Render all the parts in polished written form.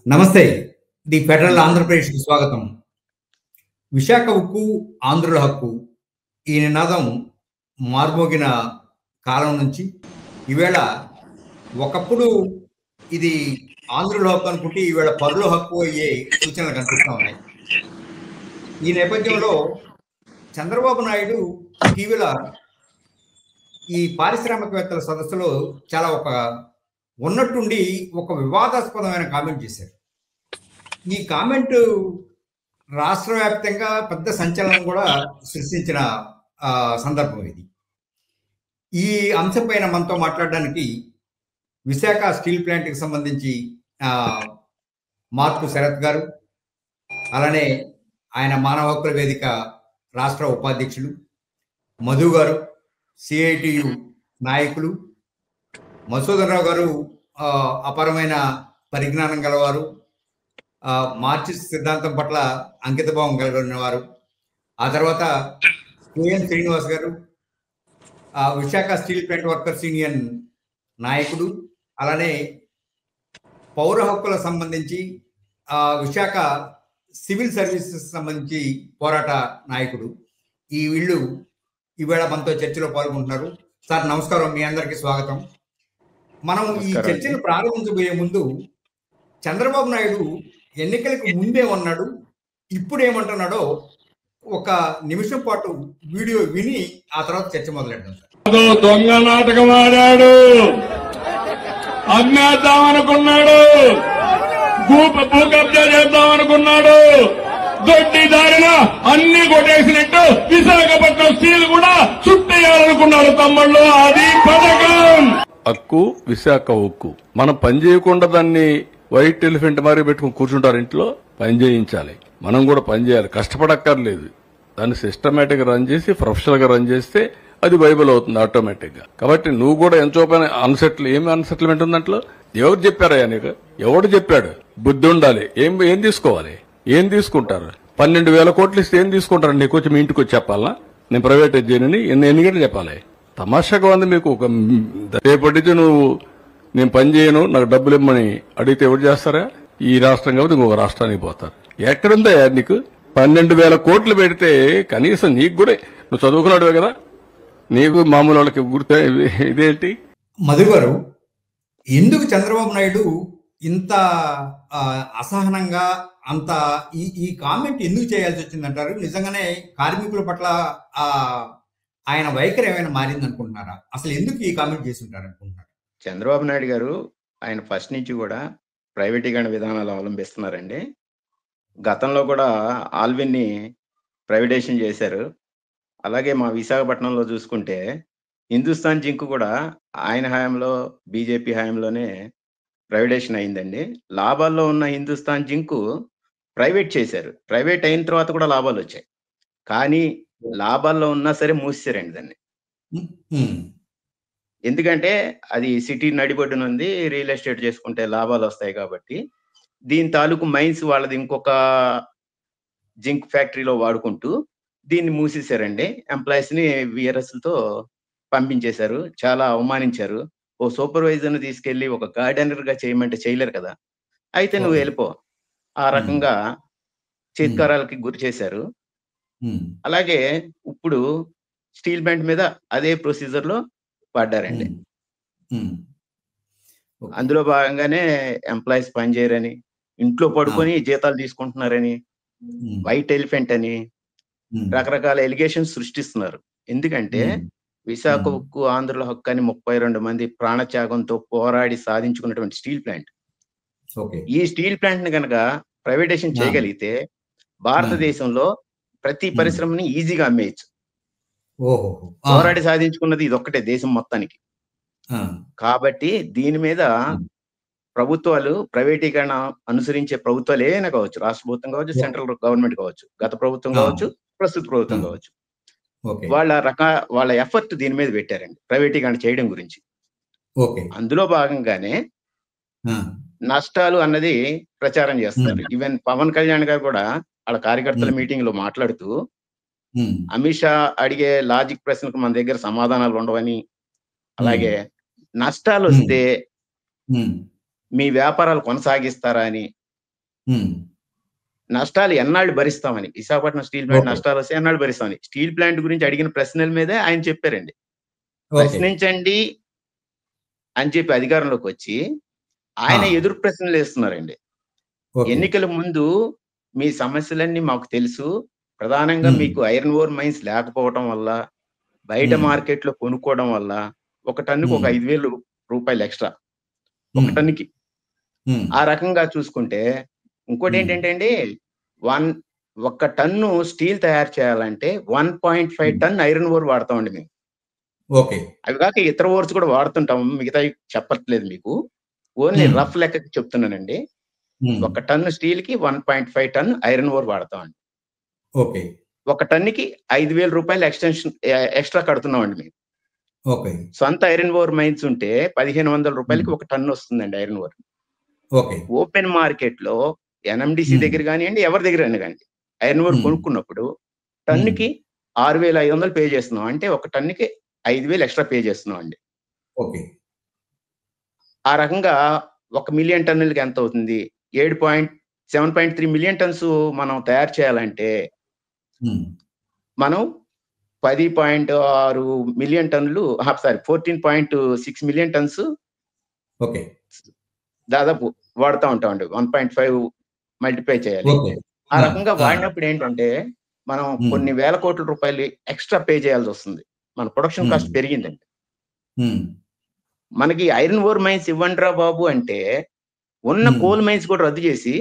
నమస్తే. The federal ఆంధ్రప్రదేశ్‌కి స్వాగతం. విశాఖ ఉక్కు ఆంధ్రుల హక్కు ఈ నినాదం మార్మోగిన కాలం నుంచి ఈవేళ ఒకప్పుడు ఇది ఆంధ్రుల హక్కు అనుకుంటే ఈవేళ పరుల హక్కు అయ్యే సూచనలు కనిపిస్తా ఉన్నాయి. ఈ నేపథ్యంలో చంద్రబాబు నాయుడు ఇటీవల ఈ పారిశ్రామికవేత్తల సదస్సులో చాలా ఉన్నట్టుండి ఒక వివాదాస్పదమైన కామెంట్ చేశారు. ఈ కామెంట్ రాష్ట్ర వ్యాప్తంగా పెద్ద సంచలనం కూడా సృష్టించిన సందర్భం ఇది. ఈ అంశం పైన మనతో మాట్లాడడానికి విశాఖ స్టీల్ ప్లాంట్కి సంబంధించి మార్పు శరత్ గారు, అలానే ఆయన మానవ హక్కుల వేదిక రాష్ట్ర ఉపాధ్యక్షులు మధు గారు, సిఐటియు నాయకులు, మధుసూదన్ రావు గారు అపారమైన పరిజ్ఞానం గలవారు, మార్క్సిస్ట్ సిద్ధాంతం పట్ల అంకితభావం కలిగిన వారు, ఆ తర్వాత కేఎన్ శ్రీనివాస్ గారు Visakha steel plant workers union నాయకుడు, అలానే పౌర హక్కుల సంబంధించి విశాఖ సివిల్ సర్వీసెస్ సంబంధించి పోరాట నాయకుడు. ఈ వీళ్ళు ఈవేళ మనతో చర్చలో పాల్గొంటున్నారు. సార్ నమస్కారం, మీ అందరికీ స్వాగతం. మనం ఈ చర్చను ప్రారంభించబోయే ముందు చంద్రబాబు నాయుడు ఎన్నికలకు ముందే ఉన్నాడు, ఇప్పుడు ఏమంటున్నాడో ఒక నిమిషం పాటు వీడియో విని ఆ తర్వాత చర్చ మొదలెడదాం. దొంగ నాటకం ఆడాడు, అమ్మేద్దాం అనుకున్నాడు, భూ కబ్జా చేద్దాం అనుకున్నాడు, దొడ్డి దారిన అన్ని కొట్టేసినట్టు విశాఖపట్నం స్టీల్ కూడా చుట్టేయాలనుకున్నారు తమ్ముళ్ళు. అది పథకం. హక్కు విశాఖ ఉక్కు. మనం పని చేయకుండా దాన్ని వైట్ ఎలిఫెంట్ మారి పెట్టుకుని కూర్చుంటారు. ఇంట్లో పని చేయించాలి, మనం కూడా పని చేయాలి, కష్టపడక్కర్లేదు. దాన్ని సిస్టమేటిక్ గా రన్ చేసి ప్రొఫెషనల్ గా రన్ చేస్తే అది బైబుల్ అవుతుంది ఆటోమేటిక్ గా. కాబట్టి నువ్వు కూడా ఎంతో పని ఏమి అన్సెటిల్మెంట్ ఉందంట్లో ఎవరు చెప్పారయ్యా నీకు? ఎవడు చెప్పాడు? బుద్ధి ఉండాలి. ఏం తీసుకోవాలి? ఏం తీసుకుంటారు? 12,000 కోట్లు ఇస్తే ఏం తీసుకుంటారు? నీకు వచ్చి మీ ఇంటికి వచ్చి చెప్పాలా నేను ప్రైవేటైజ్ చేయనని? ఎన్ని గంటలు చెప్పాలి? తమాషాగా ఉంది మీకు. రేపటికి నేను పని చేయను, నాకు డబ్బులు ఇమ్మని అడిగితే ఎవరు చేస్తారా? ఈ రాష్ట్రం కాబట్టి ఇంకొక రాష్ట్రానికి పోతారు. ఎక్కడుందా నీకు 12,000 కోట్లు పెడితే కనీసం నీకు కూడా, నువ్వు చదువుకున్నాడువే కదా, నీకు మామూలు వాళ్ళకి గుర్తు ఇదేంటి? మధు గారు, ఎందుకు చంద్రబాబు నాయుడు ఇంత అసహనంగా అంత ఈ కామెంట్ ఎందుకు చేయాల్సి వచ్చిందంటారు? నిజంగానే కార్మికుల పట్ల ఆయన వైఖరి ఏమైనా మారింది అనుకుంటున్నారా? అసలు ఎందుకు ఈ కామెంట్ చేసి ఉంటారు అనుకుంటున్నారు? చంద్రబాబు నాయుడు గారు ఆయన ఫస్ట్ నుంచి కూడా ప్రైవేటీకరణ విధానాలు అవలంబిస్తున్నారండి. గతంలో కూడా ఆల్విన్ని ప్రైవేటైజేషన్ చేశారు. అలాగే మా విశాఖపట్నంలో చూసుకుంటే హిందుస్థాన్ జింక్ కూడా ఆయన హయాంలో, బీజేపీ హయాంలోనే ప్రైవేటైజేషన్ అయిందండి. లాభాల్లో ఉన్న హిందుస్థాన్ జింక్ ప్రైవేట్ చేశారు. ప్రైవేట్ అయిన తర్వాత కూడా లాభాలు వచ్చాయి, కానీ లాభాల్లో ఉన్నా సరే మూసేశారండి దాన్ని. ఎందుకంటే అది సిటీ నడిబొడ్డున ఉంది, రియల్ ఎస్టేట్ చేసుకుంటే లాభాలు వస్తాయి కాబట్టి. దీని తాలూకు మైన్స్ వాళ్ళది ఇంకొక జింక్ ఫ్యాక్టరీలో వాడుకుంటూ దీన్ని మూసేశారండి. ఎంప్లాయీస్ ని విఆర్ఎస్లతో పంపించేశారు, చాలా అవమానించారు. ఓ సూపర్వైజర్ని తీసుకెళ్లి ఒక గార్డెనర్ గా చేయమంటే చేయలేరు కదా, అయితే నువ్వు వెళ్ళిపో, ఆ రకంగా చేత్కారాలకి గురి చేశారు. అలాగే ఇప్పుడు స్టీల్ ప్లాంట్ మీద అదే ప్రొసీజర్ లో పడ్డారండి. అందులో భాగంగానే ఎంప్లాయీస్ పనిచేయరని, ఇంట్లో పడుకొని జీతాలు తీసుకుంటున్నారని, వైట్ ఎలిఫెంట్ అని రకరకాల ఎలిగేషన్స్ సృష్టిస్తున్నారు. ఎందుకంటే విశాఖ ఉక్కు ఆంధ్రుల హక్కు అని 32 మంది ప్రాణత్యాగంతో పోరాడి సాధించుకున్నటువంటి స్టీల్ ప్లాంట్. ఈ స్టీల్ ప్లాంట్ ని కనుక ప్రైవేటైజేషన్ చేయగలిగితే భారతదేశంలో ప్రతి పరిశ్రమని ఈజీగా అమ్మేయచ్చు. పోరాడి సాధించుకున్నది ఇది ఒక్కటే దేశం మొత్తానికి. కాబట్టి దీని మీద ప్రభుత్వాలు, ప్రైవేటీకరణ అనుసరించే ప్రభుత్వాలు ఏమైనా కావచ్చు, రాష్ట్ర ప్రభుత్వం కావచ్చు, సెంట్రల్ గవర్నమెంట్ కావచ్చు, గత ప్రభుత్వం కావచ్చు, ప్రస్తుత ప్రభుత్వం కావచ్చు, వాళ్ళ ఎఫర్ట్ దీని మీద పెట్టారండి ప్రైవేటీకరణ చేయడం గురించి. అందులో భాగంగానే నష్టాలు అన్నది ప్రచారం చేస్తారు. ఈవెన్ పవన్ కళ్యాణ్ గారు కూడా వాళ్ళ కార్యకర్తల మీటింగ్ లో మాట్లాడుతూ అమిత్ షా అడిగే లాజిక్ ప్రశ్నకు మన దగ్గర సమాధానాలు ఉండవని, అలాగే నష్టాలు వస్తే మీ వ్యాపారాలు కొనసాగిస్తారా అని, నష్టాలు ఎన్నాళ్ళు భరిస్తామని, విశాఖపట్నం స్టీల్ ప్లాంట్ ఓకే. నష్టాలు వస్తే ఎన్నాళ్ళు భరిస్తామని స్టీల్ ప్లాంట్ గురించి అడిగిన ప్రశ్నల మీదే ఆయన చెప్పారండి. ఓకే. ప్రశ్నించండి అని చెప్పి అధికారంలోకి వచ్చి ఆయన ఆ. ఎదురు ప్రశ్నలు వేస్తున్నారండి. ఓకే. ఎన్నికల ముందు మీ సమస్యలన్నీ మాకు తెలుసు, ప్రధానంగా మీకు ఐరన్ ఓర్ మైన్స్ లేకపోవడం వల్ల, బయట మార్కెట్ లో కొనుక్కోవడం వల్ల ఒక టన్నుకు ఒక 5,000 రూపాయలు ఎక్స్ట్రా ఒక టన్నుకి. ఆ రకంగా చూసుకుంటే ఇంకోటి ఏంటంటే అండి, ఒక్క టన్ను స్టీల్ తయారు చేయాలంటే 1.5 టన్ ఐరన్ ఓర్ వాడతామండి మేము. ఓకే. అవి కాక ఇతర ఓర్స్ కూడా వాడుతుంటాం, మిగతా చెప్పట్లేదు మీకు, ఓన్లీ రఫ్ లెక్కకి చెప్తున్నానండి. ఒక టన్ను స్టీల్ కి 1.5 టన్ ఐరన్ ఓర్ వాడతామండి. ఓకే. ఒక టన్నుకి 5,000 రూపాయలు ఎక్స్ట్రా కడుతున్నామండి మేము. ఓకే. సొంత ఐరన్ ఓర్ మైన్స్ ఉంటే 1,500 రూపాయలకి ఒక టన్ను వస్తుందండి iron ore. Okay. Open market లో ఎన్ఎండిసి దగ్గర కానివ్వండి, ఎవరి దగ్గర కానివ్వండి, ఐరన్ ఓర్ కొనుక్కున్నప్పుడు టన్నుకి 6,500 పే చేస్తున్నాం. అంటే ఒక టన్నుకి 5,000 ఎక్స్ట్రా పే చేస్తున్నాం అండి. ఓకే. ఆ రకంగా 1 మిలియన్ టన్నులకి ఎంత అవుతుంది? 7.3 మిలియన్ టన్స్ మనం తయారు చేయాలంటే మనం 10.6 మిలియన్ టన్నులు, 14.6 మిలియన్ టన్స్ ఓకే. దాదాపు వాడుతూ ఉంటామండి. 1.5 మల్టిప్లై చేయాలి. ఓకే. ఆ రకంగా వాడినప్పుడు ఏంటంటే మనం కొన్ని వేల కోట్ల రూపాయలు ఎక్స్ట్రా పే చేయాల్సి వస్తుంది. మన ప్రొడక్షన్ కాస్ట్ పెరిగిందండి. మనకి ఐరన్ ఓర్ మైన్స్ ఇవ్వండిరా బాబు అంటే ఉన్న కోల్ మైన్స్ కూడా రద్దు చేసి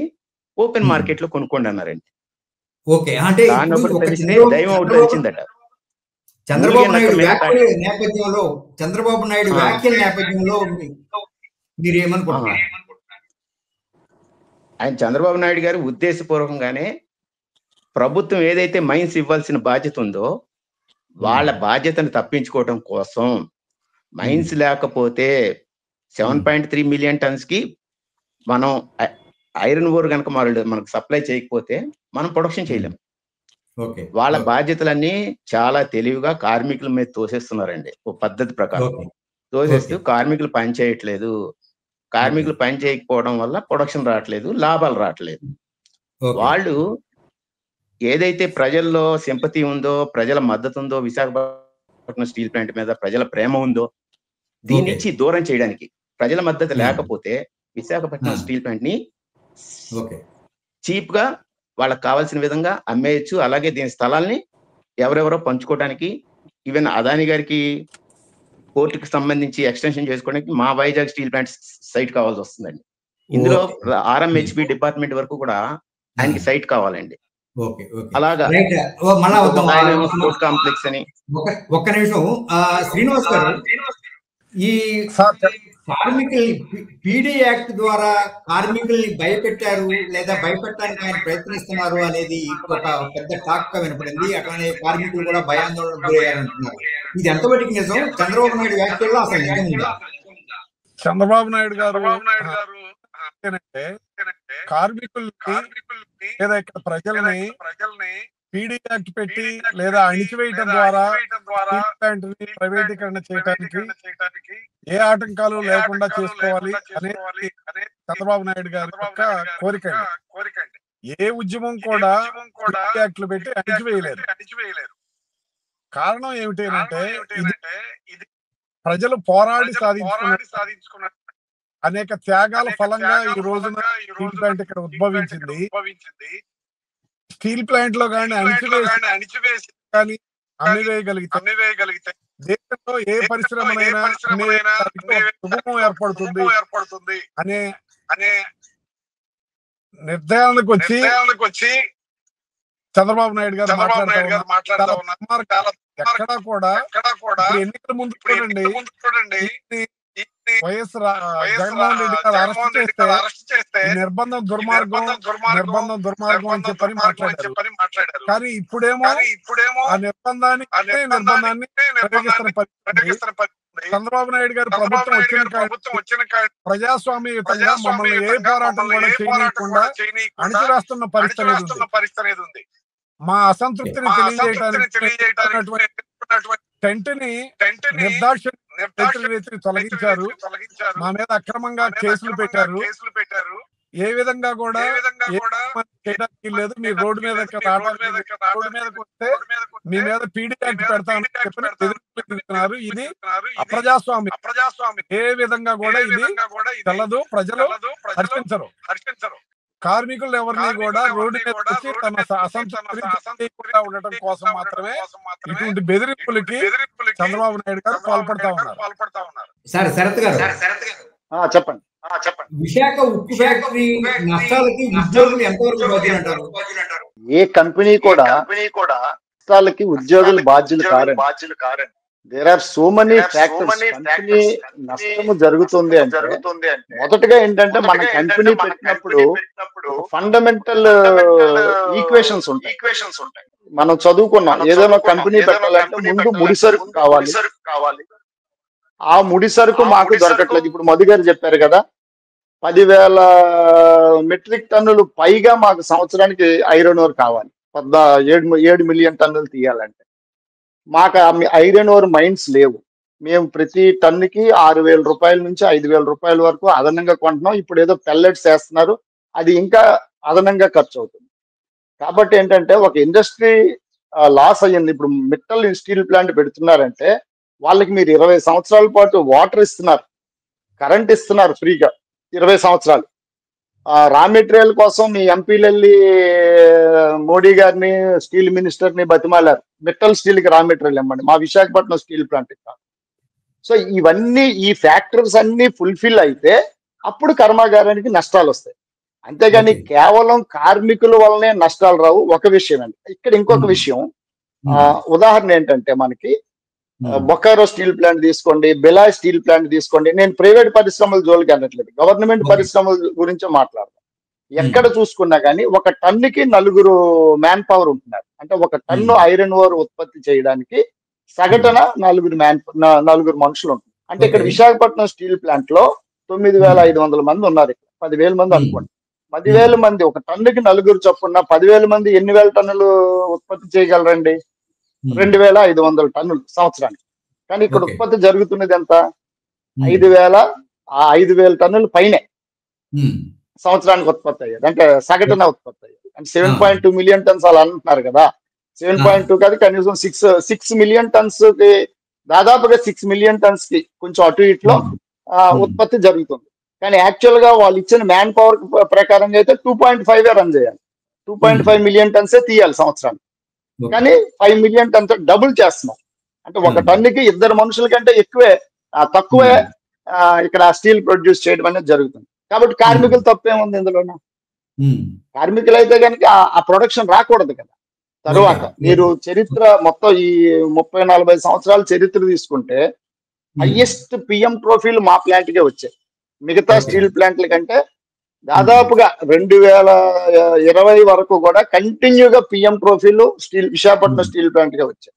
ఓపెన్ మార్కెట్ లో కొనుక్కోండి అన్నారండి. ఓకే. అంటే దాన్నప్పుడు తెలిస్తే దైవం ఒకటి వచ్చిందట. చంద్రబాబు నాయుడు వ్యాఖ్యల నేపథ్యంలో మీరు ఏమనుకుంటున్నారు? ఆయన చంద్రబాబు నాయుడు గారు ఉద్దేశపూర్వకంగానే ప్రభుత్వం ఏదైతే మైన్స్ ఇవ్వాల్సిన బాధ్యత ఉందో వాళ్ళ బాధ్యతను తప్పించుకోవడం కోసం మైన్స్ లేకపోతే 7.3 మిలియన్ టన్స్ కి మనం ఐరన్ ఓర్ కనుక మనకు సప్లై చేయకపోతే మనం ప్రొడక్షన్ చేయలేం. వాళ్ళ బాధ్యతలన్నీ చాలా తెలివిగా కార్మికుల మీద తోసేస్తున్నారండి. ఓ పద్ధతి ప్రకారం తోసేస్తూ కార్మికులు పని చేయట్లేదు, కార్మికులు పని చేయకపోవడం వల్ల ప్రొడక్షన్ రావట్లేదు, లాభాలు రావట్లేదు. వాళ్ళు ఏదైతే ప్రజల్లో సింపతి ఉందో, ప్రజల మద్దతు ఉందో, విశాఖపట్నం స్టీల్ ప్లాంట్ మీద ప్రజల ప్రేమ ఉందో దీనిచ్చి దూరం చేయడానికి, ప్రజల మద్దతు లేకపోతే విశాఖపట్నం స్టీల్ ప్లాంట్ ని చీప్ గా వాళ్ళకి కావాల్సిన విధంగా అమ్మేయచ్చు. అలాగే దీని స్థలాల్ని ఎవరెవరో పంచుకోవడానికి, ఈవెన్ అదాని గారికి పోర్టుకి సంబంధించి ఎక్స్టెన్షన్ చేసుకోవడానికి మా వైజాగ్ స్టీల్ ప్లాంట్ సైట్ కావాల్సి వస్తుందండి. ఇందులో RMHB డిపార్ట్మెంట్ వరకు కూడా ఆయనకి సైట్ కావాలండి. అలాగా స్పోర్ట్స్ కాంప్లెక్స్ అని. ఒక్క నిమిషం శ్రీనివాస్ గారు, ఈ కార్మికుల్ని పీడీ యాక్ట్ ద్వారా కార్మికుల్ని భయపెట్టారు లేదా భయపెట్టడానికి ఆయన ప్రయత్నిస్తున్నారు అనేది ఒక పెద్ద టాక్ గా వినపడింది. అట్లానే కార్మికులు కూడా భయాందోళనకు గురయ్యారంటున్నారు. ఇది ఎంతవరకు నిజం? చంద్రబాబు నాయుడు వ్యాఖ్యల్లో అసలు నిజం ఉందా? చంద్రబాబు నాయుడు గారు కార్మికులకి లేదా ఇక్కడ ప్రజల్ని పీడీ యాక్ట్ పెట్టి లేదా అణిచివేయటం ద్వారా ప్రైవేటీకరణ చేయడానికి ఏ ఆటంకాలు లేకుండా చేసుకోవాలి అనేది చంద్రబాబు నాయుడు గారి యొక్క కోరిక. ఏ ఉద్యమం కూడా పీడీ యాక్ట్లు పెట్టి అణిచివేయలేదు. కారణం ఏమిటి అంటే ఇది ప్రజలు పోరాడి సాధించుకున్న అనేక త్యాగాల ఫలంగా ఈ రోజున స్టీల్ ప్లాంట్ ఇక్కడ ఉద్భవించింది. స్టీల్ ప్లాంట్ లో కానీ అణిచివేసి కానీ అమ్మివేయగలిగితే దేశంలో ఏ పరిశ్రమనైనా శుభం ఏర్పడుతుంది అనే నిర్ధారణకు వచ్చి చంద్రబాబు నాయుడు గారు మాట్లాడుతూ ఉన్నారు. ఎక్కడా కూడా ఎన్నికల ముందు చూడండి, వైఎస్ జగన్మోహన్ రెడ్డి గారు అరెస్ట్ చేస్తే నిర్బంధం దుర్మార్గం అని చెప్పని మాట్లాడారు. కానీ ఇప్పుడేమో ఆ నిర్బంధాన్ని చంద్రబాబు నాయుడు గారు ప్రభుత్వం వచ్చిన ప్రజాస్వామ్యయుతంగా మమ్మల్ని ఏ పోరాటం కూడా చేయనీయకుండా అణిచివేస్తున్న పరిస్థితి ఉంది. మా అసంతృప్తిని తెలియజేయడానికి టెంట్ ని నిర్దాక్షిణ్యంగా తొలగించారు. మా మీద అక్రమంగా కేసులు పెట్టారు. ఏ విధంగా కూడా చేయడానికి లేదు. మీరు రోడ్డు మీద రోడ్డు మీదకి వస్తే మీ మీద పీడీ యాక్ట్ పెడతామని చెప్పి ఎదుర్కొంటున్నారు. ఇది అప్రజాస్వామ్యం. ఏ విధంగా కూడా ఇది తెల్లదు. ప్రజలు హర్షించరు. కార్మికులు ఎవరిని కూడా రోడ్డు మీద వచ్చి తమ అసంతృప్తి ఉండటం కోసం మాత్రమే ఇటువంటి బెదిరింపులకి చంద్రబాబు నాయుడు గారు పాల్పడతా ఉన్నారు. సరే శరత్ గారు చెప్పండి. విశాఖ ఉక్కు ఫ్యాక్టరీ నష్టాలకి ఉద్యోగులు ఎంతవరకు బాధ్యులు అంటారు? ఏ కంపెనీ కూడా నష్టాలకి ఉద్యోగులు బాధ్యులు కారండి. There are so many factors. Company నష్టము జరుగుతుంది అంటే మొదటగా ఏంటంటే మన కంపెనీ పెట్టినప్పుడు ఫండమెంటల్ ఈక్వేషన్స్ ఉంటాయి. మనం చదువుకున్నాం, ఏదైనా కంపెనీ పెట్టాలంటే ముందు ముడి సరుకు కావాలి. ఆ ముడి సరుకు మాకు దొరకట్లేదు. ఇప్పుడు మధు గారు చెప్పారు కదా, 10,000 మెట్రిక్ టన్నులు పైగా మాకు సంవత్సరానికి ఐరన్ ఓర్ కావాలి. 7 మిలియన్ టన్నులు తీయాలంటే మాకు ఐరన్ ఓర్ మైన్స్ లేవు. మేము ప్రతి టన్నుకి 6,000 రూపాయల నుంచి 5,000 రూపాయల వరకు అదనంగా కొంటున్నాం. ఇప్పుడు ఏదో పెల్లెట్స్ వేస్తున్నారు, అది ఇంకా అదనంగా ఖర్చు అవుతుంది. కాబట్టి ఏంటంటే ఒక ఇండస్ట్రీ లాస్ అయ్యింది. ఇప్పుడు మిట్టల్ స్టీల్ ప్లాంట్ పెడుతున్నారంటే వాళ్ళకి మీరు 20 సంవత్సరాల పాటు వాటర్ ఇస్తున్నారు, కరెంట్ ఇస్తున్నారు ఫ్రీగా 20 సంవత్సరాలు. రా మెటీరియల్ కోసం మీ ఎంపీలు వెళ్ళి మోడీ గారిని, స్టీల్ మినిస్టర్ని బతిమాలారు, మిట్టల్ స్టీల్ కి రా మెటీరియల్ ఇవ్వండి, మా విశాఖపట్నం స్టీల్ ప్లాంట్ కాదు. సో ఇవన్నీ ఈ ఫ్యాక్టరీస్ అన్ని ఫుల్ఫిల్ అయితే అప్పుడు కర్మాగారానికి నష్టాలు వస్తాయి. అంతేగాని కేవలం కార్మికుల వల్లనే నష్టాలు రావు. ఒక విషయం అండి. ఇక్కడ ఇంకొక విషయం, ఉదాహరణ ఏంటంటే మనకి బొకారో స్టీల్ ప్లాంట్ తీసుకోండి, బెలాయ్ స్టీల్ ప్లాంట్ తీసుకోండి. నేను ప్రైవేట్ పరిశ్రమల జోలికి అనట్లేదు, గవర్నమెంట్ పరిశ్రమల గురించి మాట్లాడతాను. ఎక్కడ చూసుకున్నా కానీ ఒక టన్నుకి 4 మ్యాన్ పవర్ ఉంటున్నారు. అంటే ఒక టన్ను ఐరన్ ఓర్ ఉత్పత్తి చేయడానికి సగటున 4 మనుషులు ఉంటున్నారు. అంటే ఇక్కడ విశాఖపట్నం స్టీల్ ప్లాంట్ లో 9,500 మంది ఉన్నారు. ఇక్కడ 10,000 మంది అనుకోండి. 10,000 మంది ఒక టన్నుకి 4 చొప్పున 10,000 మంది ఎన్ని వేల టన్నులు ఉత్పత్తి చేయగలరండి? 2,500 టన్నులు సంవత్సరానికి. కానీ ఇక్కడ ఉత్పత్తి జరుగుతున్నది ఎంత? 5,000 టన్నులు పైనే సంవత్సరానికి ఉత్పత్తి అయ్యేది. అంటే సగటున ఉత్పత్తి అయ్యేది. అంటే 7.2 మిలియన్ టన్స్ అలా అంటున్నారు కదా. 7.2 కాదు, కనీసం 6 మిలియన్ టన్స్ కి, దాదాపుగా 6 మిలియన్ టన్స్ కి కొంచెం అటు ఇట్లో ఉత్పత్తి జరుగుతుంది. కానీ యాక్చువల్ గా వాళ్ళు ఇచ్చిన మ్యాన్ పవర్ ప్రకారంగా అయితే 2.5 రన్ చేయాలి. 2.5 మిలియన్ టన్సే తీయాలి సంవత్సరానికి. కానీ 5 మిలియన్ టన్స్ డబుల్ చేస్తున్నాం. అంటే ఒక టన్నుకి 2 మనుషుల కంటే తక్కువే ఇక్కడ స్టీల్ ప్రొడ్యూస్ చేయడం అనేది జరుగుతుంది. కాబట్టి కార్మికులు తప్పేముంది ఇందులోనే? కార్మికులు అయితే కనుక ఆ ప్రొడక్షన్ రాకూడదు కదా. తరువాత మీరు చరిత్ర మొత్తం ఈ 30-40 సంవత్సరాల చరిత్ర తీసుకుంటే హైయెస్ట్ పిఎం ట్రోఫీలు మా ప్లాంట్కే వచ్చాయి. మిగతా స్టీల్ ప్లాంట్ల కంటే దాదాపుగా 2020 వరకు కూడా కంటిన్యూగా పిఎం ట్రోఫీలు విశాఖపట్నం స్టీల్ ప్లాంట్ గా వచ్చాయి.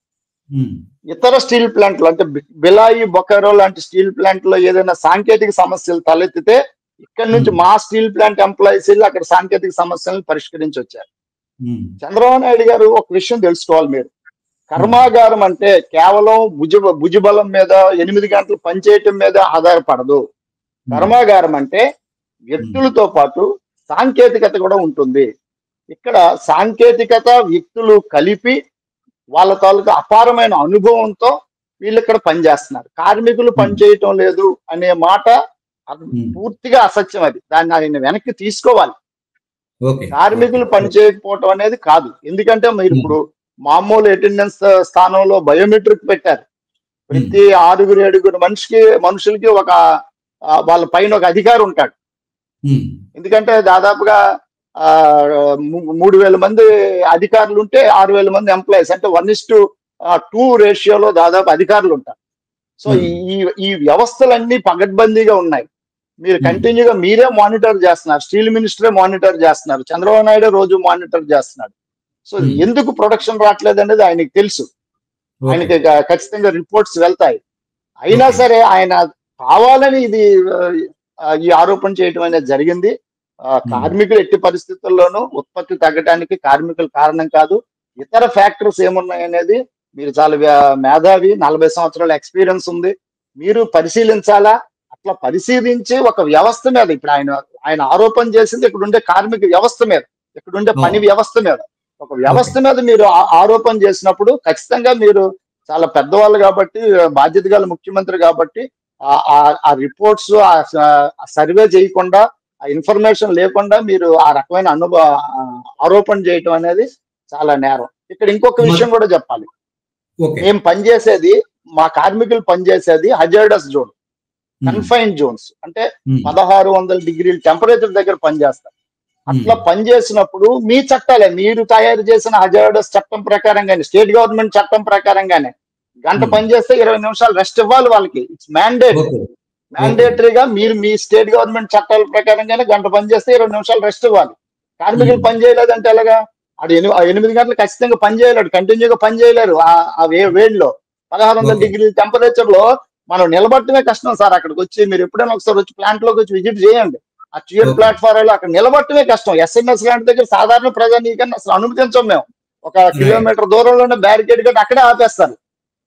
ఇతర స్టీల్ ప్లాంట్లు అంటే బిలాయి, బొకారో లాంటి స్టీల్ ప్లాంట్ లో ఏదైనా సాంకేతిక సమస్యలు తలెత్తితే ఇక్కడ నుంచి మా స్టీల్ ప్లాంట్ ఎంప్లాయీస్ వెళ్ళి అక్కడ సాంకేతిక సమస్యలను పరిష్కరించి వచ్చారు. చంద్రబాబు నాయుడు గారు ఒక విషయం తెలుసుకోవాలి మీరు, కర్మాగారం అంటే కేవలం భుజబలం మీద 8 గంటలు పనిచేయటం మీద ఆధారపడదు. కర్మాగారం అంటే వ్యక్తులతో పాటు సాంకేతికత కూడా ఉంటుంది. ఇక్కడ సాంకేతికత వ్యక్తులు కలిపి వాళ్ళ తాలూకా అపారమైన అనుభవంతో వీళ్ళు ఇక్కడ పనిచేస్తున్నారు. కార్మికులు పనిచేయటం లేదు అనే మాట పూర్తిగా అసత్యం. దాన్ని ఆయన వెనక్కి తీసుకోవాలి. కార్మికులు పనిచేయకపోవటం అనేది కాదు. ఎందుకంటే మీరు ఇప్పుడు మామూలు అటెండెన్స్ స్థానంలో బయోమెట్రిక్ పెట్టారు. ప్రతి 6-7 మనుషులకి ఒక వాళ్ళ పైన ఒక అధికారి ఉంటాడు. ఎందుకంటే దాదాపుగా 3,000 మంది అధికారులు ఉంటే 6,000 మంది ఎంప్లాయీస్, అంటే 1:2 రేషియోలో దాదాపు అధికారులు ఉంటారు. సో ఈ వ్యవస్థలన్నీ పగడ్బందీగా ఉన్నాయి. మీరు కంటిన్యూగా మీరే మానిటర్ చేస్తున్నారు, స్టీల్ మినిస్టరే మానిటర్ చేస్తున్నారు, చంద్రబాబు నాయుడు రోజు మానిటర్ చేస్తున్నాడు. సో ఎందుకు ప్రొడక్షన్ రావట్లేదు అనేది ఆయనకి తెలుసు. ఆయనకి ఖచ్చితంగా రిపోర్ట్స్ వెళ్తాయి. అయినా సరే ఆయన కావాలని ఈ ఆరోపణ చేయడం అనేది జరిగింది. కార్మికులు ఎట్టి పరిస్థితుల్లోనూ ఉత్పత్తి తగ్గడానికి కార్మికులు కారణం కాదు. ఇతర ఫ్యాక్టర్స్ ఏమున్నాయనేది మీరు చాలా మేధావి, 40 సంవత్సరాల ఎక్స్పీరియన్స్ ఉంది, మీరు పరిశీలించాలా. అట్లా పరిశీలించి ఒక వ్యవస్థ మీద ఇప్పుడు ఆయన ఆరోపణ చేసింది ఇక్కడ ఉండే కార్మిక వ్యవస్థ మీద, ఇక్కడ ఉండే పని వ్యవస్థ మీద. ఒక వ్యవస్థ మీద మీరు ఆరోపణ చేసినప్పుడు ఖచ్చితంగా మీరు చాలా పెద్దవాళ్ళు కాబట్టి, బాధ్యత గల ముఖ్యమంత్రి కాబట్టి ఆ రిపోర్ట్స్, ఆ సర్వే చేయకుండా, ఆ ఇన్ఫర్మేషన్ లేకుండా మీరు ఆ రకమైన ఆరోపణ చేయటం అనేది చాలా నేరం. ఇక్కడ ఇంకొక విషయం కూడా చెప్పాలి. మేము పనిచేసేది, మా కార్మికులు పనిచేసేది హజార్డస్ జోన్, కన్ఫైన్డ్ జోన్స్, అంటే 1600 డిగ్రీల టెంపరేచర్ దగ్గర పనిచేస్తారు. అట్లా పనిచేసినప్పుడు మీ చట్టాలే, మీరు తయారు చేసిన హజార్డస్ చట్టం ప్రకారంగానే, స్టేట్ గవర్నమెంట్ చట్టం ప్రకారంగానే గంట పనిచేస్తే 20 నిమిషాలు రెస్ట్ ఇవ్వాలి వాళ్ళకి. ఇట్స్ మ్యాండేటరీగా మీరు మీ స్టేట్ గవర్నమెంట్ చట్టాల ప్రకారంగానే గంట పనిచేస్తే 20 నిమిషాలు రెస్ట్ ఇవ్వాలి. కార్మికులు పని చేయలేదంటే ఎలాగా? అది 8 గంటలు ఖచ్చితంగా పని చేయలేడు, కంటిన్యూగా పని చేయలేరు. ఆ వేడిలో 1600 డిగ్రీల టెంపరేచర్ లో మనం నిలబడటమే కష్టం సార్. అక్కడికి వచ్చి మీరు ఎప్పుడైనా ఒకసారి వచ్చి ప్లాంట్ లోకి వచ్చి విజిట్ చేయండి. ఆ ట్యూర్ ప్లాట్ఫామ్ లో అక్కడ నిలబడటమే కష్టం. SMS లాంటి దగ్గర సాధారణ ప్రజానీకాన్ని అసలు అనుమతించం మేము. 1 కిలోమీటర్ దూరంలోనే బ్యారికేడ్ కట్టి అక్కడే ఆపేస్తారు.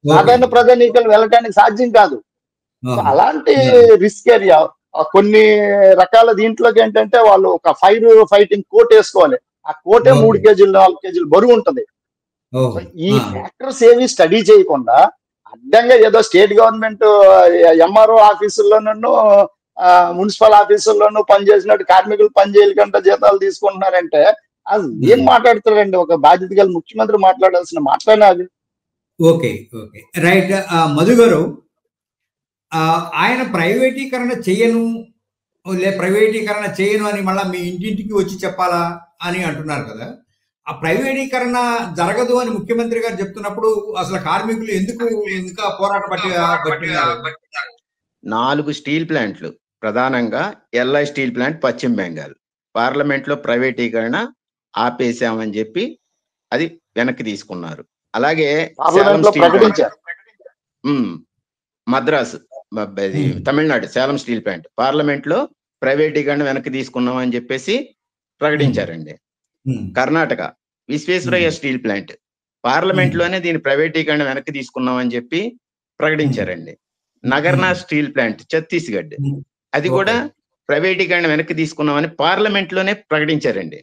సాధారణ ప్రజానీకాలు వెళ్ళడానికి సాధ్యం కాదు. అలాంటి రిస్క్ ఏరియా. కొన్ని రకాల దీంట్లోకి ఏంటంటే వాళ్ళు ఒక ఫైర్ ఫైటింగ్ కోట్ వేసుకోవాలి. ఆ కోటే 3 కేజీలు 4 కేజీలు బరువు ఉంటుంది. ఈ ఫ్యాక్టర్స్ ఏవి స్టడీ చేయకుండా అడ్డంగా ఏదో స్టేట్ గవర్నమెంట్ MRO ఆఫీసుల్లోనూ మున్సిపల్ ఆఫీసుల్లోనూ పనిచేసినట్టు కార్మికులు పని చేయకుండా జీతాలు తీసుకుంటున్నారంటే అది ఏం మాట్లాడుతారండి? ఒక బాధ్యత గల ముఖ్యమంత్రి మాట్లాడాల్సిన మాట్లాడినా అది. Okay, right. మధు గారు, ఆయన ప్రైవేటీకరణ చేయను అని మళ్ళీ మీ ఇంటింటికి వచ్చి చెప్పాలా అని అంటున్నారు కదా. ఆ ప్రైవేటీకరణ జరగదు అని ముఖ్యమంత్రి గారు చెప్తున్నప్పుడు అసలు కార్మికులు ఎందుకు ఇంకా పోరాట పట్టినారు? 4 స్టీల్ ప్లాంట్లు, ప్రధానంగా ఎల్ఐ స్టీల్ ప్లాంట్ పశ్చిమ బెంగాల్, పార్లమెంట్ లో ప్రైవేటీకరణ ఆపేశామని చెప్పి అది వెనక్కి తీసుకున్నారు. అలాగే Madras, Tamil Nadu Salem steel plant parliament లో ప్రైవేటీకరణ వెనక్కి తీసుకున్నాం అని చెప్పేసి ప్రకటించారండి. Karnataka Visvesvaraya steel plant parliament లోనే దీని ప్రైవేటీకరణ వెనక్కి తీసుకున్నాం అని చెప్పి ప్రకటించారండి. నగర్నా స్టీల్ ప్లాంట్ ఛత్తీస్గఢ్, అది కూడా ప్రైవేటీకరణ వెనక్కి తీసుకున్నామని పార్లమెంట్ లోనే ప్రకటించారండి.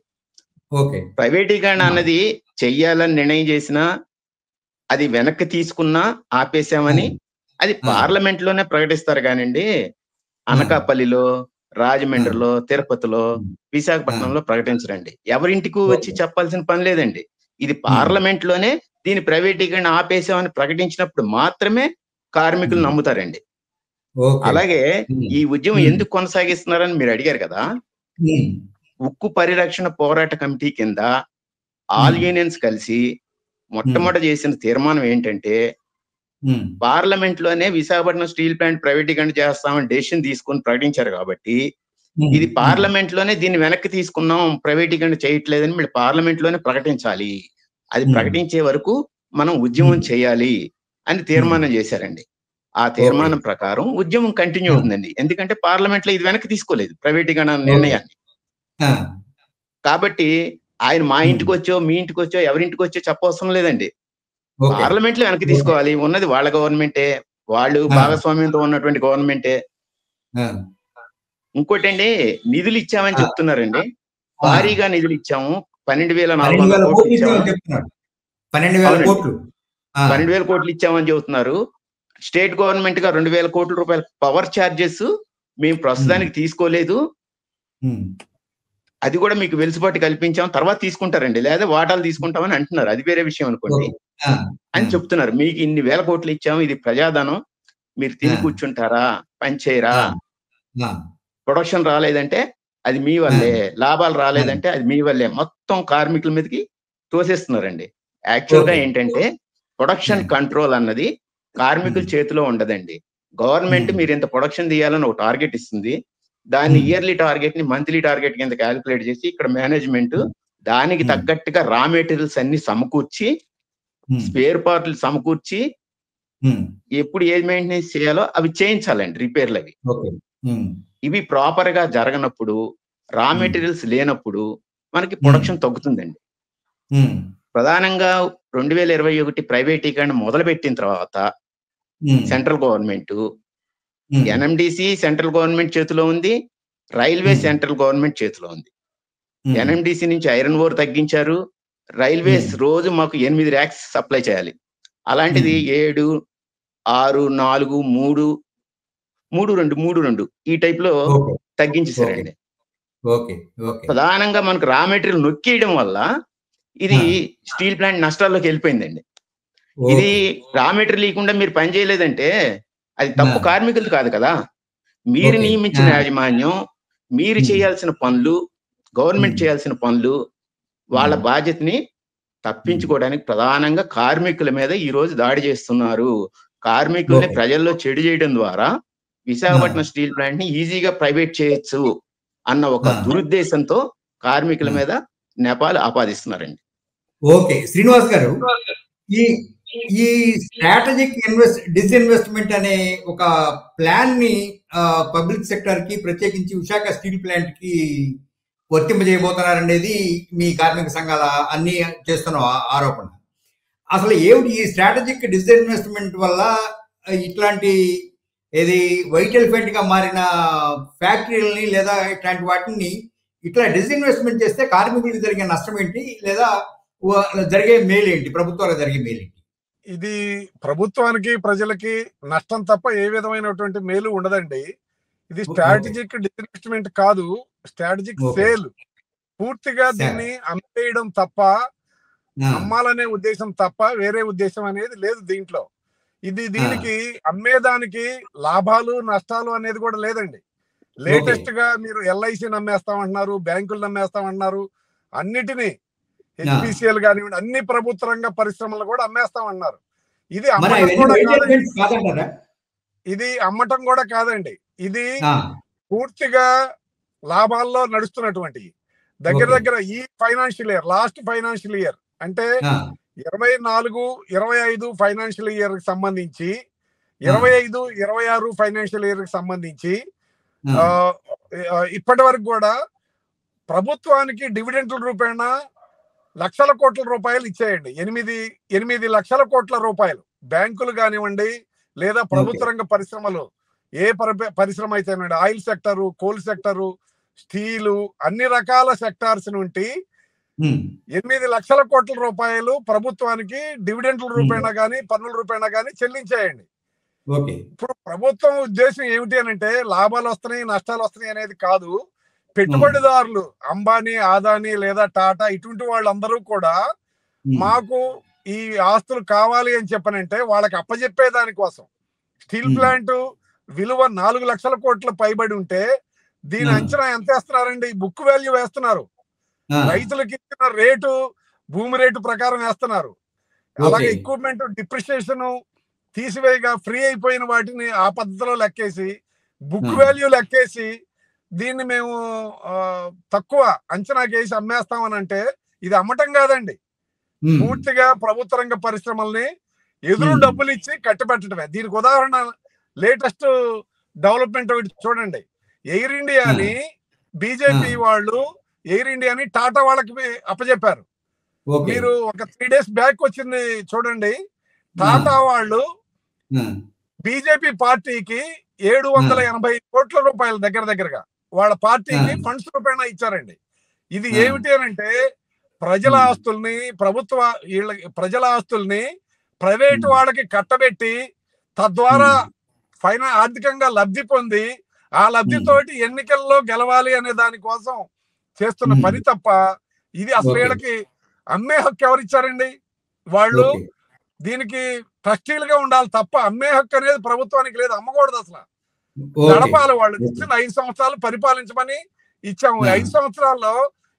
ప్రైవేటీకరణ అన్నది చెయ్యాలని నిర్ణయం చేసినా అది వెనక్కి తీసుకున్నా ఆపేశామని అది పార్లమెంట్ లోనే ప్రకటిస్తారు కానివ్వండి, అనకాపల్లిలో, రాజమండ్రిలో, తిరుపతిలో, విశాఖపట్నంలో ప్రకటించరండి. ఎవరింటికి వచ్చి చెప్పాల్సిన పని లేదండి. ఇది పార్లమెంట్ లోనే దీని ప్రైవేటీకరణ ఆపేశామని ప్రకటించినప్పుడు మాత్రమే కార్మికులు నమ్ముతారండి. అలాగే ఈ ఉద్యమం ఎందుకు కొనసాగిస్తున్నారని మీరు అడిగారు కదా. ఉక్కు పరిరక్షణ పోరాట కమిటీ కింద ఆల్ యూనియన్స్ కలిసి మొట్టమొదట చేసిన తీర్మానం ఏంటంటే, పార్లమెంట్ లోనే విశాఖపట్నం స్టీల్ ప్లాంట్ ప్రైవేటీకరణ చేస్తామని డెసిషన్ తీసుకుని ప్రకటించారు కాబట్టి ఇది పార్లమెంట్ లోనే దీన్ని వెనక్కి తీసుకున్నాం, ప్రైవేటీకరణ చేయట్లేదని మీరు పార్లమెంట్ లోనే ప్రకటించాలి. అది ప్రకటించే వరకు మనం ఉద్యమం చేయాలి అని తీర్మానం చేశారండి. ఆ తీర్మానం ప్రకారం ఉద్యమం కంటిన్యూ అవుతుందండి. ఎందుకంటే పార్లమెంట్ లో ఇది వెనక్కి తీసుకోలేదు ప్రైవేటీకరణ నిర్ణయాన్ని. కాబట్టి ఆయన మా ఇంటికి వచ్చో, మీ ఇంటికి వచ్చో, ఎవరింటికి వచ్చో చెప్పవసరం లేదండి. పార్లమెంట్ లో వెనక్కి తీసుకోవాలి. ఉన్నది వాళ్ళ గవర్నమెంటే, వాళ్ళు భాగస్వామ్యంతో ఉన్నటువంటి గవర్నమెంటే. ఇంకోటండి, నిధులు ఇచ్చామని చెప్తున్నారండి. భారీగా నిధులు ఇచ్చాము, 12,400 కోట్లు ఇచ్చాము, 12,000 కోట్లు ఇచ్చామని చెబుతున్నారు. స్టేట్ గవర్నమెంట్ గా 2,000 కోట్ల రూపాయల పవర్ ఛార్జెస్ మేము ప్రస్తుతానికి తీసుకోలేదు, అది కూడా మీకు వెలుసుబాటు కల్పించాం, తర్వాత తీసుకుంటారండి, లేదా వాటాలు తీసుకుంటామని అంటున్నారు. అది వేరే విషయం అనుకోండి అని చెప్తున్నారు. మీకు ఇన్ని వేల కోట్లు ఇచ్చాము, ఇది ప్రజాధనం, మీరు తిని కూర్చుంటారా, పనిచేయరా, ప్రొడక్షన్ రాలేదంటే అది మీ వల్లే, లాభాలు రాలేదంటే అది మీ వల్లే, మొత్తం కార్మికుల మీదకి తోసేస్తున్నారండి. యాక్చువల్ గా ఏంటంటే ప్రొడక్షన్ కంట్రోల్ అన్నది కార్మికుల చేతిలో ఉండదండి. గవర్నమెంట్ మీరు ఇంత ప్రొడక్షన్ తీయాలని ఒక టార్గెట్ ఇస్తుంది, దాన్ని ఇయర్లీ టార్గెట్ ని మంత్లీ టార్గెట్ కింద క్యాలిక్యులేట్ చేసి ఇక్కడ మేనేజ్మెంట్ దానికి తగ్గట్టుగా రా మెటీరియల్స్ అన్ని సమకూర్చి, స్పేర్ పార్ట్లు సమకూర్చి, ఎప్పుడు ఏది మెయింటెనెన్స్ చేయాలో అవి చేయించాలండి, రిపేర్లు అవి. ఇవి ప్రాపర్ గా జరగనప్పుడు, రా మెటీరియల్స్ లేనప్పుడు మనకి ప్రొడక్షన్ తగ్గుతుందండి. ప్రధానంగా 2021 ప్రైవేటీకరణ మొదలు పెట్టిన తర్వాత central government, NMDC central government చేతిలో ఉంది, రైల్వే సెంట్రల్ గవర్నమెంట్ చేతిలో ఉంది. NMDC నుంచి ఐరన్ ఓర్ తగ్గించారు. రైల్వేస్ రోజు మాకు 8 ర్యాక్స్ సప్లై చేయాలి. అలాంటిది 7, 6, 4, 3, 2 ఈ టైప్ లో తగ్గించేశారండి. ప్రధానంగా మనకు రా మెటీరియల్ నొక్కేయడం వల్ల ఇది స్టీల్ ప్లాంట్ నష్టాల్లోకి వెళ్ళిపోయిందండి. ఇది రా మెటీరియల్ లేకుండా మీరు పని చేయలేదంటే అది తప్పు కార్మికులు కాదు కదా. మీరు నియమించిన యాజమాన్యం, మీరు చేయాల్సిన పనులు, గవర్నమెంట్ చేయాల్సిన పనులు, వాళ్ళ బాధ్యతని తప్పించుకోవడానికి ప్రధానంగా కార్మికుల మీద ఈ రోజు దాడి చేస్తున్నారు. కార్మికుల్ని ప్రజల్లో చెడు చేయడం ద్వారా విశాఖపట్నం స్టీల్ ప్లాంట్ ని ఈజీగా ప్రైవేట్ చేయొచ్చు అన్న ఒక దురుద్దేశంతో కార్మికుల మీద నెపాలు ఆపాదిస్తున్నారండి. ఓకే శ్రీనివాస్ గారు, ఈ స్ట్రాటజిక్ డిస్ఇన్వెస్ట్మెంట్ అనే ఒక ప్లాన్ ని పబ్లిక్ సెక్టర్ కి ప్రత్యేకించి విశాఖ స్టీల్ ప్లాంట్ కి వర్తింపజేయబోతున్నారనేది మీ కార్మిక సంఘాల అన్ని చేస్తున్న ఆరోపణ. అసలు ఏమిటి ఈ స్ట్రాటజిక్ డిస్ఇన్వెస్ట్మెంట్ వల్ల ఇట్లాంటి ఏది వైట్ ఎలిఫెంట్ గా మారిన ఫ్యాక్టరీలని లేదా ఇట్లాంటి వాటిని ఇట్లా డిస్ఇన్వెస్ట్మెంట్ చేస్తే కార్మికులకు జరిగే నష్టం ఏంటి, లేదా జరిగే మేలు ఏంటి, ప్రభుత్వాలకు జరిగే మేలు ఏంటి? ఇది ప్రభుత్వానికి ప్రజలకి నష్టం తప్ప ఏ విధమైనటువంటి మేలు ఉండదండి. ఇది స్ట్రాటజిక్ డిస్ఇన్వెస్ట్మెంట్ కాదు, స్ట్రాటజిక్ సేల్. పూర్తిగా దీన్ని అమ్మేయడం తప్ప, అమ్మాలనే ఉద్దేశం తప్ప వేరే ఉద్దేశం అనేది లేదు దీంట్లో. దీనికి అమ్మేదానికి లాభాలు నష్టాలు అనేది కూడా లేదండి. లేటెస్ట్ గా మీరు LIC నమ్మేస్తామంటున్నారు, బ్యాంకులు నమ్మేస్తామంటున్నారు, అన్నిటినీ HPCL కానివ్వండి అన్ని ప్రభుత్వ రంగ పరిశ్రమలు కూడా అమ్మేస్తామన్నారు. ఇది అమ్మటం కూడా కాదండి, ఇది అమ్మటం కూడా కాదండి. ఇది పూర్తిగా లాభాల్లో నడుస్తున్నటువంటి దగ్గర ఈ financial year, last financial year అంటే 24-25 ఫైనాన్షియల్ ఇయర్ కి సంబంధించి, 25-26 ఫైనాన్షియల్ ఇయర్ కి సంబంధించి ఇప్పటి వరకు కూడా ప్రభుత్వానికి డివిడెంట్ల రూపేణా లక్షల కోట్ల రూపాయలు ఇచ్చేయండి. 8 లక్షల కోట్ల రూపాయలు బ్యాంకులు కానివ్వండి లేదా ప్రభుత్వ రంగ పరిశ్రమలు ఏ పరిశ్రమ అయితే oil sector, coal sector, steel, అన్ని రకాల సెక్టార్స్ నుండి 8 లక్షల కోట్ల రూపాయలు ప్రభుత్వానికి డివిడెంట్ల రూపేణా గానీ పన్నుల రూపేణా గానీ చెల్లించేయండి. ఇప్పుడు ప్రభుత్వం ఉద్దేశం ఏమిటి అని అంటే లాభాలు వస్తున్నాయి నష్టాలు వస్తున్నాయి అనేది కాదు. పెట్టుబడిదారులు అంబానీ, అదానీ లేదా టాటా ఇటువంటి వాళ్ళందరూ కూడా మాకు ఈ ఆస్తులు కావాలి అని చెప్పనంటే వాళ్ళకి అప్పజెప్పే దానికోసం స్టీల్ ప్లాంట్ విలువ 4 లక్షల కోట్ల పైబడి ఉంటే దీని అంచనా ఎంత వేస్తున్నారండి? బుక్ వాల్యూ వేస్తున్నారు. రైతులకు ఇచ్చిన రేటు భూమి రేటు ప్రకారం వేస్తున్నారు. అలాగే ఎక్విప్మెంట్ డిప్రిసియేషన్ తీసివేయగా ఫ్రీ అయిపోయిన వాటిని ఆ పద్ధతిలో లెక్కేసి బుక్ వాల్యూ లెక్కేసి దీన్ని మేము తక్కువ అంచనాకేసి అమ్మేస్తామని అంటే ఇది అమ్మటం కాదండి. పూర్తిగా ప్రభుత్వ రంగ పరిశ్రమల్ని ఎదురు డబ్బులు ఇచ్చి కట్టబెట్టడమే. దీనికి ఉదాహరణ లేటెస్ట్ డెవలప్మెంట్ ఒకటి చూడండి. ఎయిర్ ఇండియాని బీజేపీ వాళ్ళు ఎయిర్ ఇండియాని టాటా వాళ్ళకి అప్పచెప్పారు. మీరు ఒక 3 days బ్యాక్ వచ్చింది చూడండి. టాటా వాళ్ళు బీజేపీ పార్టీకి 780 కోట్ల రూపాయలు దగ్గరగా వాళ్ళ పార్టీకి ఫండ్స్ రూపేణా ఇచ్చారండి. ఇది ఏమిటి అని అంటే ప్రజల ఆస్తుల్ని ప్రజల ఆస్తుల్ని ప్రైవేట్ వాళ్ళకి కట్టబెట్టి తద్వారా ఆర్థికంగా లబ్ధి పొంది ఆ లబ్ధితోటి ఎన్నికల్లో గెలవాలి అనే దానికోసం చేస్తున్న పని తప్ప ఇది అసలు వీళ్ళకి అమ్మే హక్కు ఎవరిచ్చారండి? వాళ్ళు దీనికి ట్రస్టీలుగా ఉండాలి తప్ప అమ్మే హక్కు అనేది ప్రభుత్వానికి లేదు. అమ్మకూడదు, అసలు నడపాలి. వాళ్ళు ఇచ్చిన 5 సంవత్సరాలు పరిపాలించమని ఇచ్చాము. 5 సంవత్సరాల్లో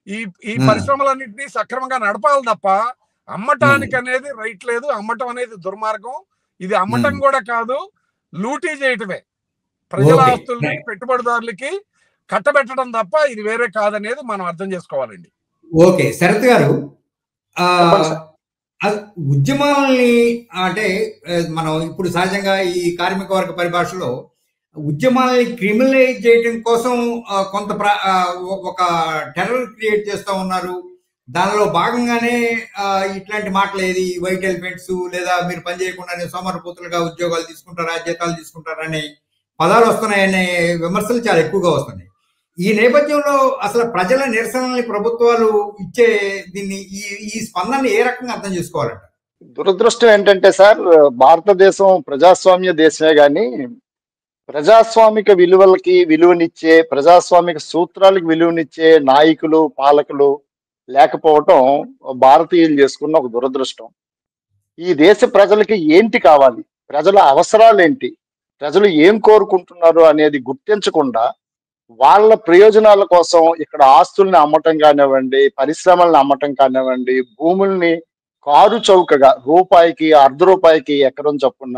ఈ పరిశ్రమలన్నింటినీ సక్రమంగా నడపాలి తప్ప అమ్మటానికి అనేది రైట్ లేదు. అమ్మటం అనేది దుర్మార్గం. ఇది అమ్మటం కూడా కాదు, లూటీ చేయటమే. ప్రజల ఆస్తుల్ని పెట్టుబడిదారులకి కట్టబెట్టడం తప్ప ఇది వేరే కాదనేది మనం అర్థం చేసుకోవాలండి. ఓకే శరత్ గారు, ఉద్యమాలని అంటే మనం ఇప్పుడు సహజంగా ఈ కార్మిక వర్గ పరిభాషలో ఉద్యమాలని క్రిమినలైజ్ చేయడం కోసం కొంత ఒక టెర్రర్ క్రియేట్ చేస్తూ ఉన్నారు. దానిలో భాగంగానే ఇట్లాంటి మాటలు ఏది వైట్ ఎలిఫెంట్స్ లేదా మీరు పని చేయకుండానే సోమరపోతులుగా ఉద్యోగాలు తీసుకుంటారా, జీతాలు తీసుకుంటారా అనే పదాలు వస్తున్నాయనే విమర్శలు చాలా ఎక్కువగా వస్తున్నాయి. ఈ నేపథ్యంలో అసలు ప్రజల నిరసనల్ని ప్రభుత్వాలు ఇచ్చే దీన్ని ఈ స్పందన ఏ రకంగా అర్థం చేసుకోవాలంట? దురదృష్టం ఏంటంటే సార్, భారతదేశం ప్రజాస్వామ్య దేశమే గాని ప్రజాస్వామిక విలువలకి విలువనిచ్చే, ప్రజాస్వామిక సూత్రాలకు విలువనిచ్చే నాయకులు, పాలకులు లేకపోవటం భారతీయులు చేసుకున్న ఒక దురదృష్టం. ఈ దేశ ప్రజలకి ఏంటి కావాలి, ప్రజల అవసరాలు ఏంటి, ప్రజలు ఏం కోరుకుంటున్నారు అనేది గుర్తించకుండా వాళ్ళ ప్రయోజనాల కోసం ఇక్కడ ఆస్తుల్ని అమ్మటం కానివ్వండి, పరిశ్రమలను అమ్మటం కానివ్వండి, భూముల్ని కారు చౌకగా రూపాయికి ₹1/2 ఎకరం చొప్పున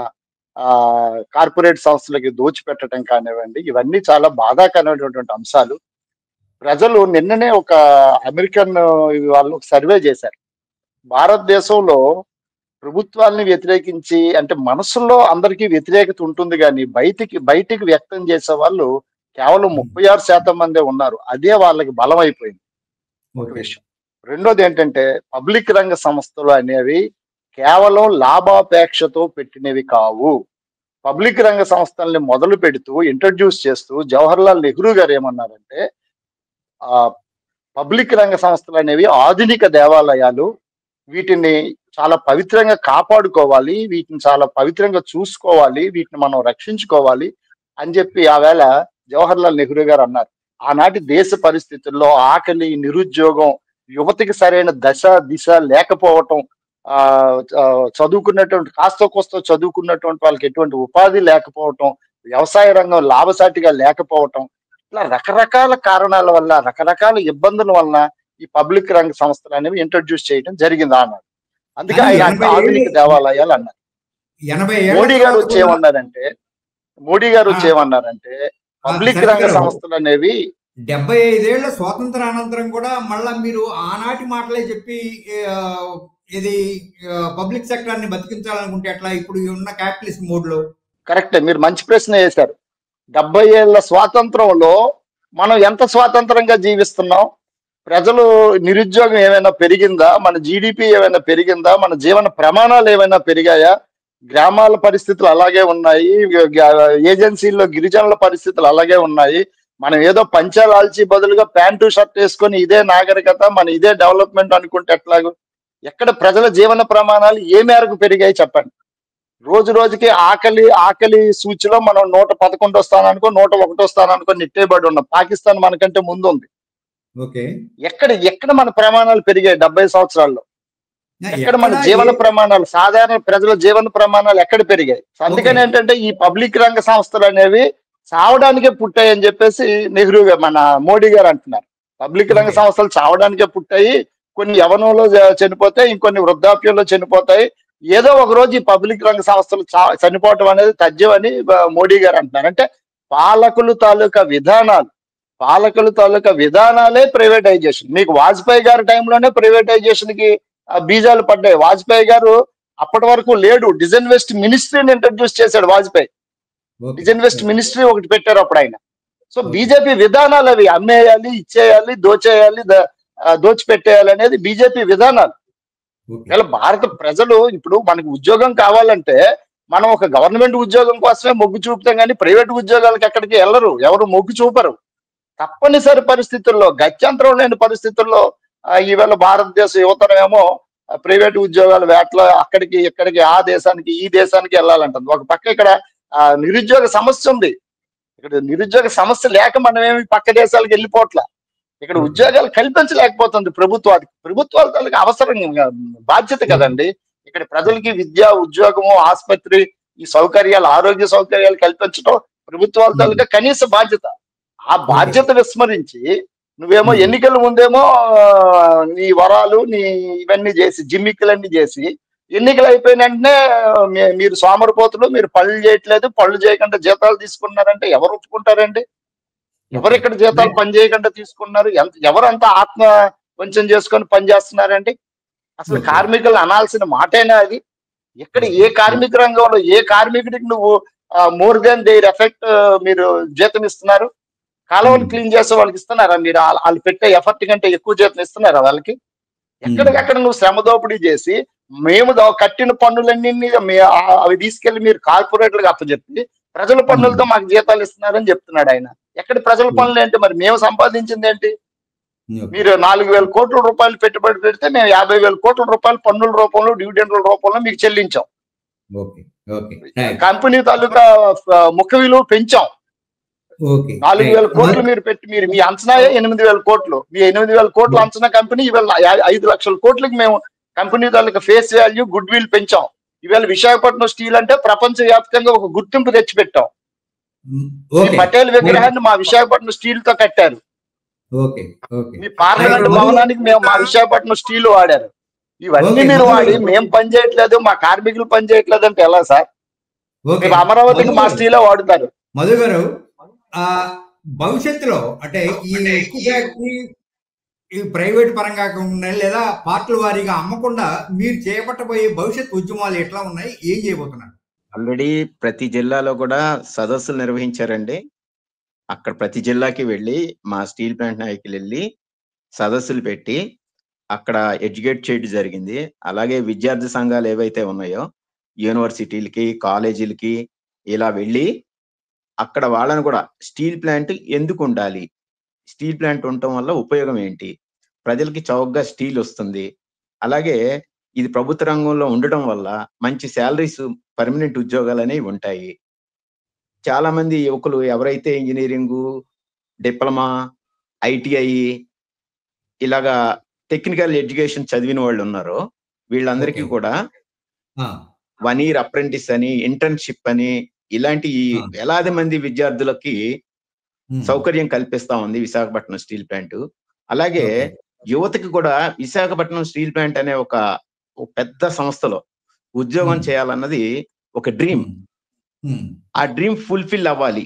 కార్పొరేట్ సంస్థలకి దోచిపెట్టడం కానివ్వండి, ఇవన్నీ చాలా బాధాకరమైనటువంటి అంశాలు. ప్రజలు నిన్ననే ఒక అమెరికన్ వాళ్ళు సర్వే చేశారు. భారతదేశంలో ప్రభుత్వాన్ని వ్యతిరేకించి, అంటే మనసులో అందరికీ వ్యతిరేకత ఉంటుంది కానీ బయటికి వ్యక్తం చేసే వాళ్ళు కేవలం 36% మందే ఉన్నారు. అదే వాళ్ళకి బలం అయిపోయింది ఒక విషయం. రెండోది ఏంటంటే, పబ్లిక్ రంగ సంస్థలు అనేవి కేవలం లాభాపేక్షతో పెట్టినవి కావు. పబ్లిక్ రంగ సంస్థల్ని మొదలు పెడుతూ ఇంట్రడ్యూస్ చేస్తూ జవహర్లాల్ నెహ్రూ గారు ఏమన్నారంటే, పబ్లిక్ రంగ సంస్థలు అనేవి ఆధునిక దేవాలయాలు, వీటిని చాలా పవిత్రంగా కాపాడుకోవాలి, వీటిని చాలా పవిత్రంగా చూసుకోవాలి, వీటిని మనం రక్షించుకోవాలి అని చెప్పి ఆవేళ జవహర్లాల్ నెహ్రూ గారు అన్నారు. ఆనాటి దేశ పరిస్థితుల్లో ఆకలి, నిరుద్యోగం, యువతకి సరైన దిశ లేకపోవటం, చదువుకున్నటువంటి కాస్త కోస్త చదువుకున్నటువంటి వాళ్ళకి ఎటువంటి ఉపాధి లేకపోవటం, వ్యవసాయ రంగం లాభసాటిగా లేకపోవటం, ఇట్లా రకరకాల కారణాల వల్ల, రకరకాల ఇబ్బందుల వలన ఈ పబ్లిక్ రంగ సంస్థలు అనేవి ఇంట్రడ్యూస్ చేయడం జరిగింది అన్నారు. అందుకే ఆయన ఆధునిక దేవాలయాలు అన్నారు. మోడీ గారు వచ్చేమన్నారంటే పబ్లిక్ రంగ సంస్థలు అనేవి 75 ఏళ్ల స్వాతంత్ర అనంతరం కూడా మళ్ళా మీరు ఆనాటి మాటలే చెప్పి ఇది పబ్లిక్ సెక్టర్ ని బతికించాలనుకుంటే ఎట్లా ఇప్పుడు ఉన్న క్యాపిటలిస్ట్ మోడ్ లో? కరెక్టే, మీరు మంచి ప్రశ్న వేశారు. 70 ఏళ్ల స్వాతంత్రంలో మనం ఎంత స్వాతంత్రంగా జీవిస్తున్నాం? ప్రజలు నిరుద్యోగం ఏమైనా పెరిగిందా? మన జీడిపి ఏమైనా పెరిగిందా? మన జీవన ప్రమాణాలు ఏమైనా పెరిగాయా? గ్రామాల పరిస్థితులు అలాగే ఉన్నాయి, ఏజెన్సీల్లో గిరిజనుల పరిస్థితులు అలాగే ఉన్నాయి. మనం ఏదో పంచాలాల్చి బదులుగా ప్యాంటు షర్ట్ వేసుకొని ఇదే నాగరికత, మన ఇదే డెవలప్మెంట్ అనుకుంటే ఎట్లాగూ? ఎక్కడ ప్రజల జీవన ప్రమాణాలు ఏ మేరకు పెరిగాయి చెప్పండి? రోజు రోజుకి ఆకలి సూచిలో మనం 111వ స్థానానికో 101వ స్థానానికో నెట్టేబడి ఉన్నాం. పాకిస్తాన్ మనకంటే ముందు ఉంది. ఎక్కడ మన ప్రమాణాలు పెరిగాయి 70 సంవత్సరాల్లో? ఎక్కడ మన జీవన ప్రమాణాలు, సాధారణ ప్రజల జీవన ప్రమాణాలు ఎక్కడ పెరిగాయి? అందుకని ఏంటంటే ఈ పబ్లిక్ రంగ సంస్థలు అనేవి చావడానికే పుట్టాయి అని చెప్పేసి మన మోడీ గారు అంటున్నారు. పబ్లిక్ రంగ సంస్థలు చావడానికే పుట్టాయి, కొన్ని యవనంలో చనిపోతాయి, ఇంకొన్ని వృద్ధాప్యంలో చనిపోతాయి. ఏదో ఒక రోజు ఈ పబ్లిక్ రంగ సంస్థలు చనిపోవటం అనేది తథ్యం అని మోడీ గారు అంటున్నారు. అంటే పాలకుల తాలూకా విధానాలే ప్రైవేటైజేషన్. మీకు వాజ్పేయి గారి టైంలోనే ప్రైవేటైజేషన్ కి బీజాలు పడ్డాయి. వాజ్పేయి గారు అప్పటి వరకు లేడు, డిజన్వెస్ట్ మినిస్ట్రీని ఇంట్రడ్యూస్ చేశాడు వాజ్పేయి. డిజన్వెస్ట్ మినిస్ట్రీ ఒకటి పెట్టారు అప్పుడు ఆయన. సో బీజేపీ విధానాలు అవి, అమ్మేయాలి, ఇచ్చేయాలి, దోచిపెట్టేయాలి అనేది బీజేపీ విధానాలు. ఇలా భారత ప్రజలు ఇప్పుడు మనకు ఉద్యోగం కావాలంటే మనం ఒక గవర్నమెంట్ ఉద్యోగం కోసమే మొగ్గు చూపుతాం కానీ ప్రైవేట్ ఉద్యోగాలకు ఎక్కడికి వెళ్ళరు, ఎవరు మొగ్గు చూపరు. తప్పనిసరి పరిస్థితుల్లో, గత్యంతరం లేని పరిస్థితుల్లో ఈవేళ భారతదేశ యువతరం ఏమో ప్రైవేట్ ఉద్యోగాల వేటలో అక్కడికి ఇక్కడికి, ఆ దేశానికి ఈ దేశానికి వెళ్ళాలంటుంది. ఒక పక్క ఇక్కడ నిరుద్యోగ సమస్య ఉంది. ఇక్కడ నిరుద్యోగ సమస్య లేక మనం ఏమి పక్క దేశాలకు వెళ్ళిపోవట్లా. ఇక్కడ ఉద్యోగాలు కల్పించలేకపోతుంది ప్రభుత్వాల తాలూకు అవసరం, బాధ్యత కదండి. ఇక్కడ ప్రజలకి విద్య, ఉద్యోగము, ఆసుపత్రి, ఈ సౌకర్యాలు, ఆరోగ్య సౌకర్యాలు కల్పించడం ప్రభుత్వాల తాలూకా కనీస బాధ్యత. ఆ బాధ్యత విస్మరించి నువ్వేమో ఎన్నికల ముందేమో నీ వరాలు, నీ ఇవన్నీ చేసి, జిమ్మిక్కులన్నీ చేసి, ఎన్నికలు అయిపోయిన వెంటనే మీరు సోమరిపోతులు, మీరు పనులు చేయట్లేదు, పనులు చేయకుండా జీతాలు తీసుకున్నారంటే ఎవరు ఒప్పుకుంటారండి? ఎవరు ఇక్కడ జీతాలు పని చేయకుండా తీసుకున్నారు? ఎవరంతా ఆత్మ వంచన చేసుకొని పనిచేస్తున్నారండి? అసలు కార్మికులు అనాల్సిన మాటేనా అది? ఎక్కడ ఏ కార్మిక రంగంలో ఏ కార్మికుడికి నువ్వు మోర్ దెన్ దేర్ ఎఫెక్ట్ మీరు జీతం ఇస్తున్నారు? కాలువలు క్లీన్ చేసే వాళ్ళకి ఇస్తున్నారా మీరు? వాళ్ళు పెట్టే ఎఫర్ట్ కంటే ఎక్కువ జీతం ఇస్తున్నారా వాళ్ళకి? ఎక్కడికక్కడ నువ్వు శ్రమ దోపిడీ చేసి మేము కట్టిన పన్నులన్నీ అవి తీసుకెళ్లి మీరు కార్పొరేట్లకు అప్పచెప్పి ప్రజల పన్నులతో మాకు జీతాలు ఇస్తున్నారని చెప్తున్నాడు ఆయన. ఎక్కడ ప్రజల పనులు ఏంటి? మరి మేము సంపాదించింది ఏంటి? మీరు 4,000 కోట్ల రూపాయలు పెట్టుబడి పెడితే మేము 50,000 కోట్ల రూపాయలు పన్నుల రూపంలో, డివిడెండ్ల రూపంలో మీకు చెల్లించాం. కంపెనీ తాలూకా ముఖ్య విలువ పెంచాం. 4,000 కోట్లు మీరు పెట్టి మీ అంచనాయే 8,000 కోట్లు. మీ 8,000 కోట్ల అంచనా కంపెనీ ఇవాళ 5 లక్షల కోట్లకి మేము కంపెనీ తాలూకా ఫేస్ వాల్యూ, గుడ్ విల్ పెంచాం. ఇవాళ విశాఖపట్నం స్టీల్ అంటే ప్రపంచ వ్యాప్తంగా ఒక గుర్తింపు తెచ్చిపెట్టాం. పటేల్ విగ్రహాన్ని మా విశాఖపట్నం స్టీల్ తో కట్టారు. మీ పార్లమెంట్ భవనానికి మేము మా విశాఖపట్నం స్టీల్ వాడారు. ఇవన్నీ మీరు వాడి మేము పని చేయట్లేదు, మా కార్మికులు పని చేయట్లేదు అంటే ఎలా సార్? అమరావతికి మా స్టీలే వాడుతారు. మధు గారు, భవిష్యత్తులో అంటే ఈ ఉక్కు ఫ్యాక్టరీ ఈ ప్రైవేట్ పరంగా కాకుండా లేదా పార్టీల వారీగా అమ్మకుండా మీరు చేపట్టబోయే భవిష్యత్ ఉద్యమాలు ఎట్లా ఉన్నాయి, ఏం చేయబోతున్నారు? ఆల్రెడీ ప్రతి జిల్లాలో కూడా సదస్సులు నిర్వహించారండి. అక్కడ ప్రతి జిల్లాకి వెళ్ళి మా స్టీల్ ప్లాంట్ నాయకులు వెళ్ళి సదస్సులు పెట్టి అక్కడ ఎడ్యుకేట్ చేయడం జరిగింది. అలాగే విద్యార్థి సంఘాలు ఏవైతే ఉన్నాయో యూనివర్సిటీలకి, కాలేజీలకి ఇలా వెళ్ళి అక్కడ వాళ్ళని కూడా స్టీల్ ప్లాంట్ ఎందుకు ఉండాలి, స్టీల్ ప్లాంట్ ఉండటం వల్ల ఉపయోగం ఏంటి, ప్రజలకి చౌకగా స్టీల్ వస్తుంది, అలాగే ఇది ప్రభుత్వ రంగంలో ఉండటం వల్ల మంచి శాలరీస్, పర్మనెంట్ ఉద్యోగాలు అనేవి ఉంటాయి. చాలా మంది యువకులు ఎవరైతే ఇంజనీరింగు, డిప్లొమా, ఐటీఐ ఇలాగా టెక్నికల్ ఎడ్యుకేషన్ చదివిన వాళ్ళు ఉన్నారో వీళ్ళందరికీ కూడా 1 year అప్రెంటిస్ అని, ఇంటర్న్షిప్ అని ఇలాంటి వేలాది మంది విద్యార్థులకి సౌకర్యం కల్పిస్తా ఉంది విశాఖపట్నం స్టీల్ ప్లాంట్. అలాగే యువతకి కూడా విశాఖపట్నం స్టీల్ ప్లాంట్ అనే ఒక పెద్ద సంస్థలో ఉద్యోగం చేయాలన్నది ఒక డ్రీమ్. ఆ డ్రీమ్ ఫుల్ఫిల్ అవ్వాలి.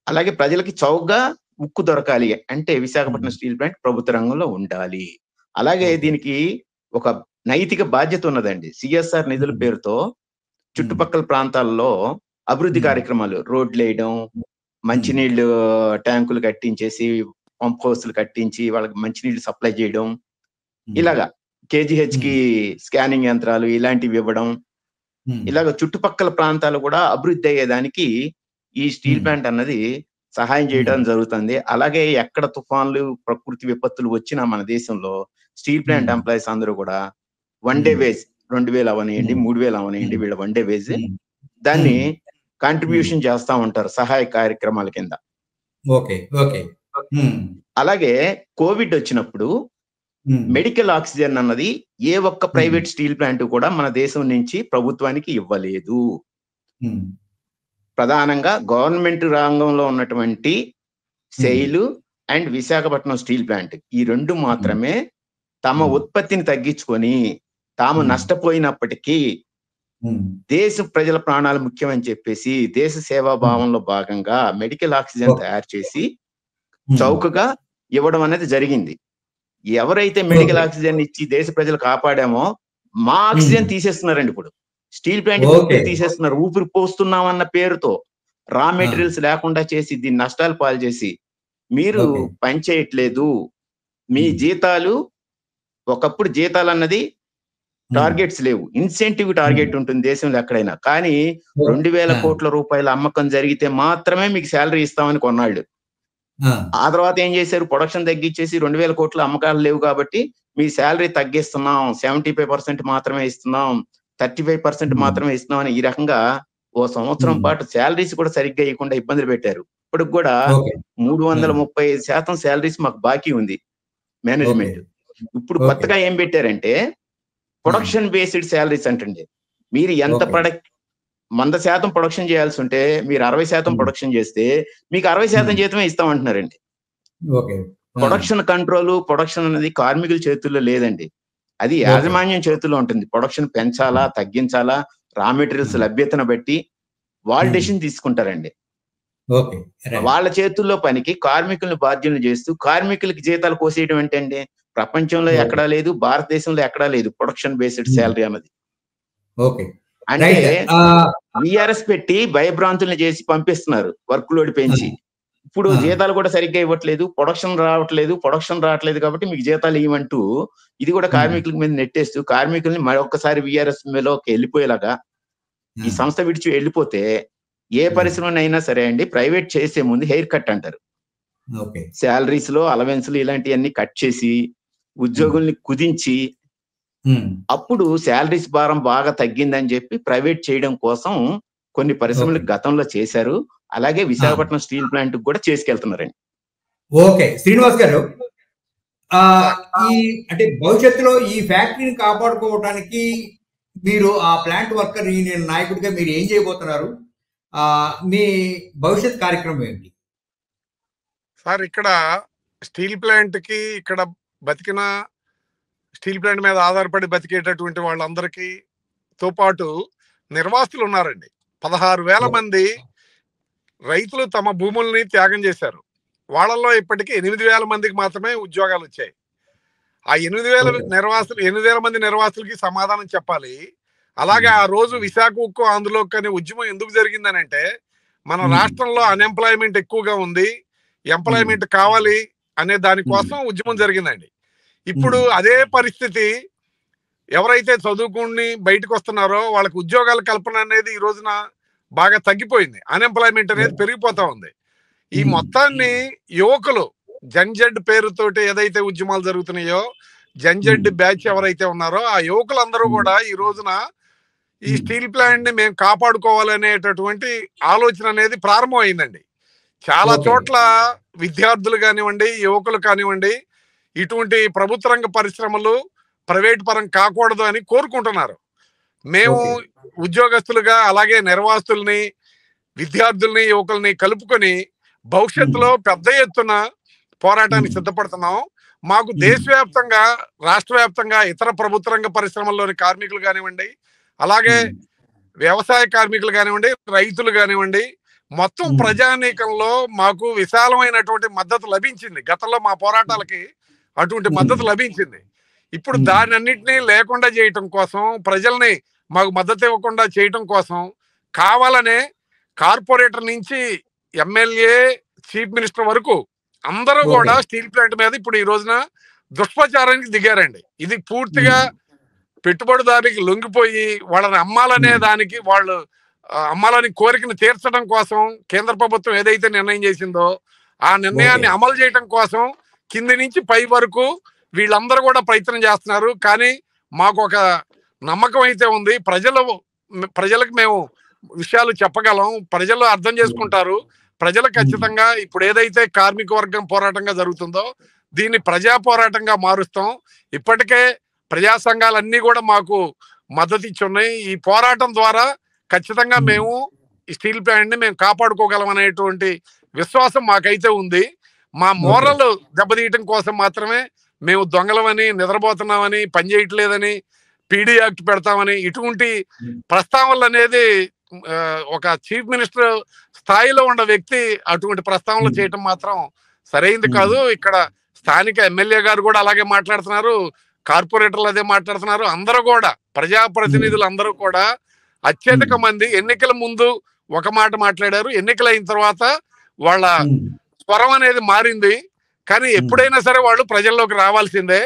అలాగే ప్రజలకి చౌకగా ఉక్కు దొరకాలి అంటే విశాఖపట్నం స్టీల్ ప్లాంట్ ప్రభుత్వ రంగంలో ఉండాలి. అలాగే దీనికి ఒక నైతిక బాధ్యత ఉన్నదండి. సిఎస్ఆర్ నిధుల పేరుతో చుట్టుపక్కల ప్రాంతాల్లో అభివృద్ధి కార్యక్రమాలు, రోడ్లు వేయడం, మంచినీళ్లు ట్యాంకులు కట్టించేసి, పంప్ హౌస్లు కట్టించి వాళ్ళకి మంచినీళ్లు సప్లై చేయడం, ఇలాగా కేజీహెచ్ కి స్కానింగ్ యంత్రాలు ఇలాంటివి ఇవ్వడం, ఇలాగ చుట్టుపక్కల ప్రాంతాలు కూడా అభివృద్ధి అయ్యేదానికి ఈ స్టీల్ ప్లాంట్ అన్నది సహాయం చేయడం జరుగుతుంది. అలాగే ఎక్కడ తుఫాన్లు, ప్రకృతి విపత్తులు వచ్చినా మన దేశంలో స్టీల్ ప్లాంట్ ఎంప్లాయీస్ అందరూ కూడా 1 day వేజ్ 2,000 అవనియండి, 3,000 అవనియండి, వీళ్ళ 1 day వేజ్ దాన్ని కాంట్రిబ్యూషన్ చేస్తా ఉంటారు సహాయ కార్యక్రమాల కింద. అలాగే కోవిడ్ వచ్చినప్పుడు మెడికల్ ఆక్సిజన్ అన్నది ఏ ఒక్క ప్రైవేట్ స్టీల్ ప్లాంట్ కూడా మన దేశం నుంచి ప్రభుత్వానికి ఇవ్వలేదు. ప్రధానంగా గవర్నమెంట్ రంగంలో ఉన్నటువంటి SAIL and Visakhapatnam steel plant ఈ 2 మాత్రమే తమ ఉత్పత్తిని తగ్గించుకొని తాము నష్టపోయినప్పటికీ దేశ ప్రజల ప్రాణాలు ముఖ్యమని చెప్పేసి దేశ సేవాభావంలో భాగంగా మెడికల్ ఆక్సిజన్ తయారు చేసి చౌకగా ఇవ్వడం అనేది జరిగింది. ఎవరైతే మెడికల్ ఆక్సిజన్ ఇచ్చి దేశ ప్రజలు కాపాడామో మా ఆక్సిజన్ తీసేస్తున్నారండి. ఇప్పుడు స్టీల్ ప్లాంట్ తీసేస్తున్నారు. ఊపిరి పోస్తున్నామన్న పేరుతో రా మెటీరియల్స్ లేకుండా చేసి దీన్ని నష్టాలు పాలు చేసి మీరు పని చేయట్లేదు, మీ జీతాలు, ఒకప్పుడు జీతాలు అన్నది టార్గెట్స్ లేవు, ఇన్సెంటివ్ టార్గెట్ ఉంటుంది దేశంలో ఎక్కడైనా, కానీ 2,000 కోట్ల రూపాయల అమ్మకం జరిగితే మాత్రమే మీకు శాలరీ ఇస్తామని కొన్నాళ్ళు. ఆ తర్వాత ఏం చేశారు, ప్రొడక్షన్ తగ్గించేసి 2,000 కోట్ల అమ్మకాలు లేవు కాబట్టి మీ శాలరీ తగ్గిస్తున్నాం, 75% మాత్రమే ఇస్తున్నాం, 35% మాత్రమే ఇస్తున్నాం అని ఈ రకంగా ఓ సంవత్సరం పాటు శాలరీస్ కూడా సరిగ్గా ఇవ్వకుండా ఇబ్బందులు పెట్టారు. ఇప్పటికి కూడా 335% శాలరీస్ మాకు బాకీ ఉంది మేనేజ్మెంట్. ఇప్పుడు కొత్తగా ఏం పెట్టారంటే ప్రొడక్షన్ బేస్డ్ శాలరీస్ అంటండి. మీరు ఎంత 100% ప్రొడక్షన్ చేయాల్సి ఉంటే మీరు 60% ప్రొడక్షన్ చేస్తే మీకు 60% జీతమే ఇస్తామంటున్నారండి. ప్రొడక్షన్ కంట్రోల్, ప్రొడక్షన్ అనేది కార్మికుల చేతుల్లో లేదండి, అది యాజమాన్యం చేతుల్లో ఉంటుంది. ప్రొడక్షన్ పెంచాలా తగ్గించాలా రా మెటీరియల్స్ లభ్యతను బట్టి వాళ్ళు డెసిషన్ తీసుకుంటారండి. వాళ్ళ చేతుల్లో పనికి కార్మికులను బాధ్యులను చేస్తూ కార్మికులకి జీతాలు కోసేయడం ఏంటండి, ప్రపంచంలో ఎక్కడా లేదు, భారతదేశంలో ఎక్కడా లేదు ప్రొడక్షన్ బేస్డ్ శాలరీ అన్నది. అంటే విఆర్ఎస్ పెట్టి భయభ్రాంతుల్ని చేసి పంపిస్తున్నారు, వర్క్ లోడ్ పెంచి. ఇప్పుడు జీతాలు కూడా సరిగ్గా ఇవ్వట్లేదు, ప్రొడక్షన్ రావట్లేదు కాబట్టి మీకు జీతాలు ఇవ్వమంటూ ఇది కూడా కార్మికుల మీద నెట్టేస్తూ కార్మికుల్ని మరొకసారి విఆర్ఎస్ లోకి వెళ్ళిపోయేలాగా ఈ సంస్థ విడిచి వెళ్ళిపోతే ఏ పరిశ్రమనైనా సరే అండి, ప్రైవేట్ చేసే ముందు హెయిర్ కట్ అంటారు. శాలరీస్ లో అలవెన్స్లు ఇలాంటివన్నీ కట్ చేసి ఉద్యోగుల్ని కుదించి అప్పుడు శాలరీస్ భారం బాగా తగ్గిందని చెప్పి ప్రైవేట్ చేయడం కోసం కొన్ని పరిశ్రమలు గతంలో చేశారు. అలాగే విశాఖపట్నం స్టీల్ ప్లాంట్ కూడా చేసుకెళ్తున్నారండి. ఓకే శ్రీనివాస్ గారు, ఈ అంటే భవిష్యత్తులో ఈ ఫ్యాక్టరీని కాపాడుకోవడానికి మీరు ఆ ప్లాంట్ వర్కర్ యూనియన్ నాయకుడిగా మీరు ఏం చేయబోతున్నారు? మీ భవిష్యత్ కార్యక్రమం ఏంటి సార్? ఇక్కడ స్టీల్ ప్లాంట్ కి ఇక్కడ బతికిన స్టీల్ ప్లాంట్ మీద ఆధారపడి బతికేటటువంటి వాళ్ళందరికీ తో పాటు నిర్వాసితులు ఉన్నారండి. 16,000 మంది రైతులు తమ భూముల్ని త్యాగం చేశారు. వాళ్ళల్లో ఇప్పటికీ 8,000 మందికి మాత్రమే ఉద్యోగాలు వచ్చాయి. ఆ 8,000 మంది నిర్వాసితులకి సమాధానం చెప్పాలి. అలాగే ఆ రోజు విశాఖ ఉక్కు ఆంధ్రలోక్ అనే ఉద్యమం ఎందుకు జరిగిందని అంటే, మన రాష్ట్రంలో అన్ఎంప్లాయ్మెంట్ ఎక్కువగా ఉంది, ఎంప్లాయ్మెంట్ కావాలి అనే దానికోసం ఉద్యమం జరిగిందండి. ఇప్పుడు అదే పరిస్థితి ఎవరైతే చదువుకుని బయటకు వస్తున్నారో వాళ్ళకి ఉద్యోగాల కల్పన అనేది ఈ రోజున బాగా తగ్గిపోయింది. అన్ఎంప్లాయ్మెంట్ అనేది పెరిగిపోతా ఉంది. ఈ మొత్తాన్ని యువకులు జన్జెడ్ పేరుతోటి ఏదైతే ఉద్యమాలు జరుగుతున్నాయో, జన్జెడ్ బ్యాచ్ ఎవరైతే ఉన్నారో ఆ యువకులందరూ కూడా ఈ రోజున ఈ స్టీల్ ప్లాంట్ ని మేము కాపాడుకోవాలనేటటువంటి ఆలోచన అనేది ప్రారంభం అయిందండి. చాలా చోట్ల విద్యార్థులు కానివ్వండి, యువకులు కానివ్వండి, ఇటువంటి ప్రభుత్వ రంగ పరిశ్రమలు ప్రైవేట్ పరం కాకూడదు అని కోరుకుంటున్నారు. మేము ఉద్యోగస్తులుగా అలాగే నిర్వాసితుల్ని, విద్యార్థుల్ని, యువకుల్ని కలుపుకొని భవిష్యత్తులో పెద్ద ఎత్తున పోరాటానికి సిద్ధపడుతున్నాం. మాకు దేశవ్యాప్తంగా, రాష్ట్ర వ్యాప్తంగా ఇతర ప్రభుత్వ రంగ పరిశ్రమల్లోని కార్మికులు కానివ్వండి, అలాగే వ్యవసాయ కార్మికులు కానివ్వండి, రైతులు కానివ్వండి, మొత్తం ప్రజానీకంలో మాకు విశాలమైనటువంటి మద్దతు లభించింది. గతంలో మా పోరాటాలకి అటువంటి మద్దతు లభించింది. ఇప్పుడు దాని అన్నింటినీ లేకుండా చేయటం కోసం, ప్రజల్ని మాకు మద్దతు ఇవ్వకుండా చేయటం కోసం కావాలనే కార్పొరేటర్ నుంచి ఎమ్మెల్యే, చీఫ్ మినిస్టర్ వరకు అందరూ కూడా స్టీల్ ప్లాంట్ మీద ఇప్పుడు ఈ రోజున దుష్ప్రచారానికి దిగారండి. ఇది పూర్తిగా పెట్టుబడిదారికి లొంగిపోయి వాళ్ళని అమ్మాలనే దానికి, వాళ్ళు అమ్మాలని కోరికను తీర్చడం కోసం కేంద్ర ప్రభుత్వం ఏదైతే నిర్ణయం చేసిందో ఆ నిర్ణయాన్ని అమలు చేయడం కోసం కింది నుంచి పై వరకు వీళ్ళందరూ కూడా ప్రయత్నం చేస్తున్నారు. కానీ మాకు ఒక నమ్మకం అయితే ఉంది, ప్రజలకు మేము విషయాలు చెప్పగలం, ప్రజలు అర్థం చేసుకుంటారు. ప్రజలు ఖచ్చితంగా ఇప్పుడు ఏదైతే కార్మిక వర్గం పోరాటంగా జరుగుతుందో దీన్ని ప్రజా పోరాటంగా మారుస్తాం. ఇప్పటికే ప్రజా సంఘాలన్నీ కూడా మాకు మద్దతు ఇచ్చి ఉన్నాయి. ఈ పోరాటం ద్వారా ఖచ్చితంగా మేము ఈ స్టీల్ ప్లాంట్ ని మేము కాపాడుకోగలం అనేటువంటి విశ్వాసం మాకైతే ఉంది. మా మోరల్ దెబ్బతీయటం కోసం మాత్రమే మేము దొంగలమని, నిద్రపోతున్నామని, పని చేయట్లేదని, పీడీ యాక్ట్ పెడతామని ఇటువంటి ప్రస్తావనలు అనేది ఒక చీఫ్ మినిస్టర్ స్థాయిలో ఉన్న వ్యక్తి అటువంటి ప్రస్తావనలు చేయటం మాత్రం సరైంది కాదు. ఇక్కడ స్థానిక ఎమ్మెల్యే గారు కూడా అలాగే మాట్లాడుతున్నారు, కార్పొరేటర్లు అదే మాట్లాడుతున్నారు. అందరూ కూడా ప్రజాప్రతినిధులు అందరూ కూడా అత్యధిక మంది ఎన్నికల ముందు ఒక మాట మాట్లాడారు, ఎన్నికలైన తర్వాత వాళ్ళ స్వరం అనేది మారింది. కానీ ఎప్పుడైనా సరే వాళ్ళు ప్రజల్లోకి రావాల్సిందే.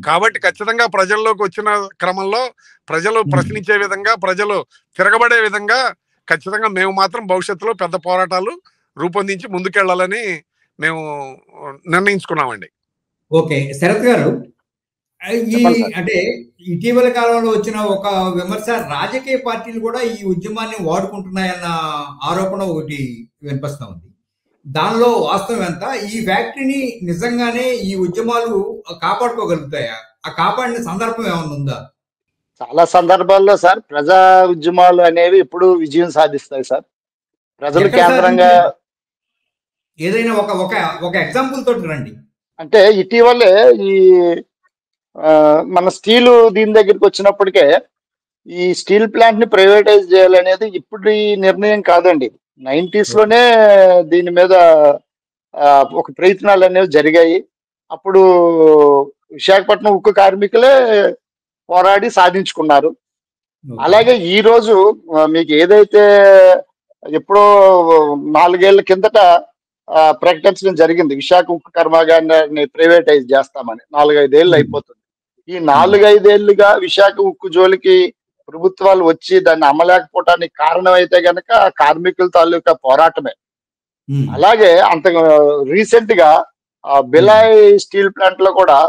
కాబట్టి ఖచ్చితంగా ప్రజల్లోకి వచ్చిన క్రమంలో ప్రజలు ప్రశ్నించే విధంగా, ప్రజలు తిరగబడే విధంగా ఖచ్చితంగా మేము మాత్రం భవిష్యత్తులో పెద్ద పోరాటాలు రూపొందించి ముందుకెళ్లాలని మేము నిర్ణయించుకున్నామండి. ఓకే శరత్ గారు, అంటే ఇటీవల కాలంలో వచ్చిన ఒక విమర్శ, రాజకీయ పార్టీలు కూడా ఈ ఉద్యమాన్ని వాడుకుంటున్నాయన్న ఆరోపణ ఒకటి వినిపిస్తా ఉంది. దానిలో వాస్తవం ఎంత? ఈ ఫ్యాక్టరీని నిజంగానే ఈ ఉద్యమాలు కాపాడుకోగలుగుతాయా? ఆ కాపాడిన సందర్భం ఏమైనా ఉందా? చాలా సందర్భాల్లో సార్ ప్రజా ఉద్యమాలు అనేవి ఎప్పుడు విజయం సాధిస్తాయి సార్. ప్రజలు కేంద్రంగా ఏదైనా ఒక ఎగ్జాంపుల్ తోటి రండి. అంటే ఇటీవలే ఈ మన స్టీలు దీని దగ్గరికి వచ్చినప్పటికే ఈ స్టీల్ ప్లాంట్ ని ప్రైవేటైజ్ చేయాలనేది ఇప్పుడు ఈ నిర్ణయం కాదండి. 90s లోనే దీని మీద ఒక ప్రయత్నాలు అనేవి జరిగాయి. అప్పుడు విశాఖపట్నం ఉక్కు కార్మికులే పోరాడి సాధించుకున్నారు. అలాగే ఈ రోజు మీకు ఏదైతే ఎప్పుడో 4 ఏళ్ల కిందట ప్రకటించడం జరిగింది, విశాఖ ఉక్కు కర్మాగారాన్ని ప్రైవేటైజ్ చేస్తామని. 4-5 ఏళ్ళు అయిపోతుంది. ఈ 4-5 ఏళ్లుగా విశాఖ ఉక్కు జోలికి ప్రభుత్వాలు వచ్చి దాన్ని అమ్మలేకపోవటానికి కారణం అయితే గనక కార్మికుల తాలూకా పోరాటమే. అలాగే అంత రీసెంట్ గా బిలాయ్ స్టీల్ ప్లాంట్ లో కూడా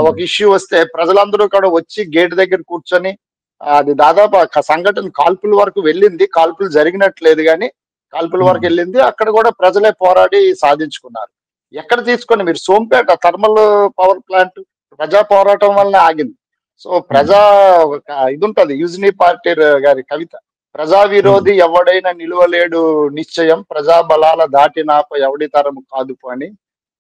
ఒక ఇష్యూ వస్తే ప్రజలందరూ కూడా వచ్చి గేట్ దగ్గర కూర్చొని అది దాదాపు సంఘటన కాల్పుల వరకు వెళ్ళింది. కాల్పులు జరిగినట్లేదు కానీ కాల్పుల వరకు వెళ్ళింది. అక్కడ కూడా ప్రజలే పోరాడి సాధించుకున్నారు. ఎక్కడ తీసుకొని మీరు సోంపేట థర్మల్ పవర్ ప్లాంట్ ప్రజా పోరాటం వల్ల ఆగింది. సో ప్రజా ఇది ఉంటది యూజినీ పార్టీ గారి కవిత, ప్రజా విరోధి ఎవడైనా నిలువలేడు నిశ్చయం, ప్రజా బలాల దాటి నాప ఎవడి తరము కాదుపు అని.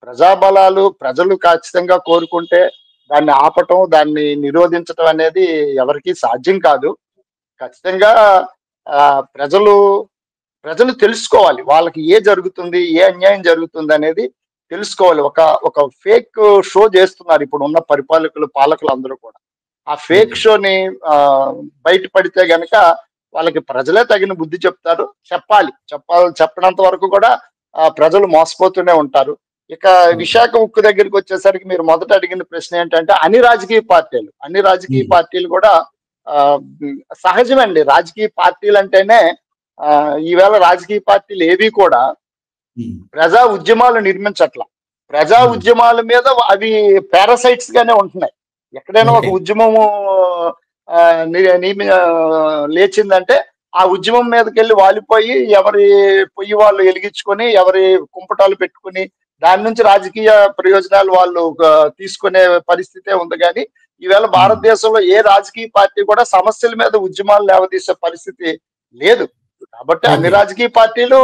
ప్రజా బలాలు ప్రజలు ఖచ్చితంగా కోరుకుంటే దాన్ని ఆపటం, దాన్ని నిరోధించటం అనేది ఎవరికి సాధ్యం కాదు. ఖచ్చితంగా ప్రజలు తెలుసుకోవాలి వాళ్ళకి ఏ జరుగుతుంది, ఏ అన్యాయం జరుగుతుంది అనేది తెలుసుకోవాలి. ఒక ఫేక్ షో చేస్తున్నారు ఇప్పుడు ఉన్న పాలకులు అందరూ కూడా. ఆ ఫేక్ షోని బయటపడితే గనక వాళ్ళకి ప్రజలే తగిన బుద్ధి చెప్తారు. చెప్పనంత వరకు కూడా ప్రజలు మోసపోతూనే ఉంటారు. ఇక విశాఖ ఉక్కు దగ్గరికి వచ్చేసరికి మీరు మొదట అడిగిన ప్రశ్న ఏంటంటే అన్ని రాజకీయ పార్టీలు కూడా సహజమండి. రాజకీయ పార్టీలు అంటేనే ఈవేళ రాజకీయ పార్టీలు ఏవి కూడా ప్రజా ఉద్యమాలు నిర్మించట్ల. ప్రజా ఉద్యమాల మీద అవి పారాసైట్స్ గానే ఉంటున్నాయి. ఎక్కడైనా ఒక ఉద్యమము లేచిందంటే ఆ ఉద్యమం మీదకి వెళ్ళి వాలిపోయి ఎవరి పొయ్యి వాళ్ళు వెలిగించుకొని ఎవరి కుంపటాలు పెట్టుకుని దాని నుంచి రాజకీయ ప్రయోజనాలు వాళ్ళు తీసుకునే పరిస్థితే ఉంది. కానీ ఈవేళ భారతదేశంలో ఏ రాజకీయ పార్టీ కూడా సమస్యల మీద ఉద్యమాలు లేవదీసే పరిస్థితి లేదు. కాబట్టి అన్ని రాజకీయ పార్టీలు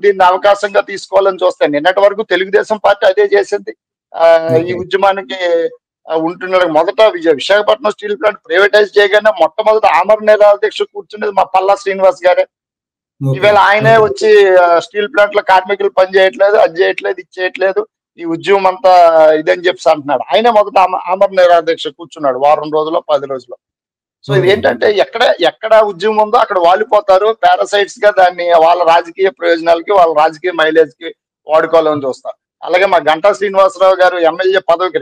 దీన్ని అవకాశంగా తీసుకోవాలని చూస్తాయి. నిన్నటి వరకు తెలుగుదేశం పార్టీ అదే చేసింది. ఈ ఉద్యమానికి ఉంటున్న మొదట విశాఖపట్నం స్టీల్ ప్లాంట్ ప్రైవేటైజ్ చేయగానే మొట్టమొదటి ఆమరణ నిరాదీక్ష కూర్చున్నది మా పల్లా శ్రీనివాస్ గారే. ఈవేళ ఆయనే వచ్చి స్టీల్ ప్లాంట్ లో కార్మికులు పని చేయట్లేదు, అది చేయట్లేదు, ఇది చేయట్లేదు, ఈ ఉద్యమం అంతా ఇదని చెప్పి అంటున్నాడు. ఆయనే మొదట ఆమరణ నిరాదీక్ష కూర్చున్నాడు వారం రోజుల్లో 10 రోజుల్లో. సో ఇది ఏంటంటే ఎక్కడ ఉద్యమం ఉందో అక్కడ వాలిపోతారు. పారాసైట్స్ గా దాన్ని వాళ్ళ రాజకీయ ప్రయోజనాలకి వాళ్ళ రాజకీయ మైలేజ్ కి వాడుకోవాలని చూస్తారు. అలాగే మా గంటా శ్రీనివాసరావు గారు ఎమ్మెల్యే పదవికి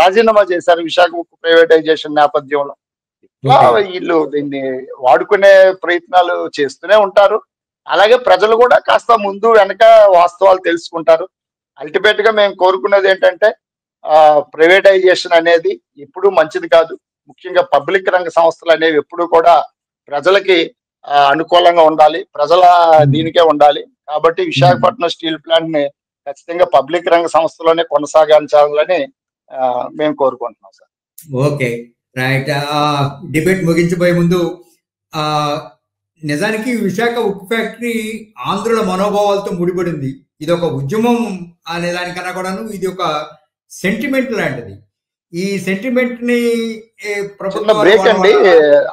రాజీనామా చేశారు విశాఖ ఉక్కు ప్రైవేటైజేషన్ నేపథ్యంలో. ఇట్లా వీళ్ళు దీన్ని వాడుకునే ప్రయత్నాలు చేస్తూనే ఉంటారు. అలాగే ప్రజలు కూడా కాస్త ముందు వెనక వాస్తవాలు తెలుసుకుంటారు. అల్టిమేట్ గా మేము కోరుకునేది ఏంటంటే ప్రైవేటైజేషన్ అనేది ఎప్పుడూ మంచిది కాదు. ముఖ్యంగా పబ్లిక్ రంగ సంస్థలు అనేవి ఎప్పుడు కూడా ప్రజలకి అనుకూలంగా ఉండాలి, ప్రజల దీనికే ఉండాలి. కాబట్టి విశాఖపట్నం స్టీల్ ప్లాంట్ ని ఖచ్చితంగా పబ్లిక్ రంగ సంస్థలోనే కొనసాగించాలని మేము కోరుకుంటున్నాం సార్. Okay, right. డిబేట్ ముగించబోయే ముందు నిజానికి విశాఖ ఉక్కు ఫ్యాక్టరీ ఆంధ్రుల మనోభావాలతో ముడిపడింది. ఇది ఒక ఉద్యమం అనే దానికన్నా కూడాను ఇది ఒక సెంటిమెంట్ లాంటిది. ఈ సెంటిమెంట్ ని బ్రేక్ అండి.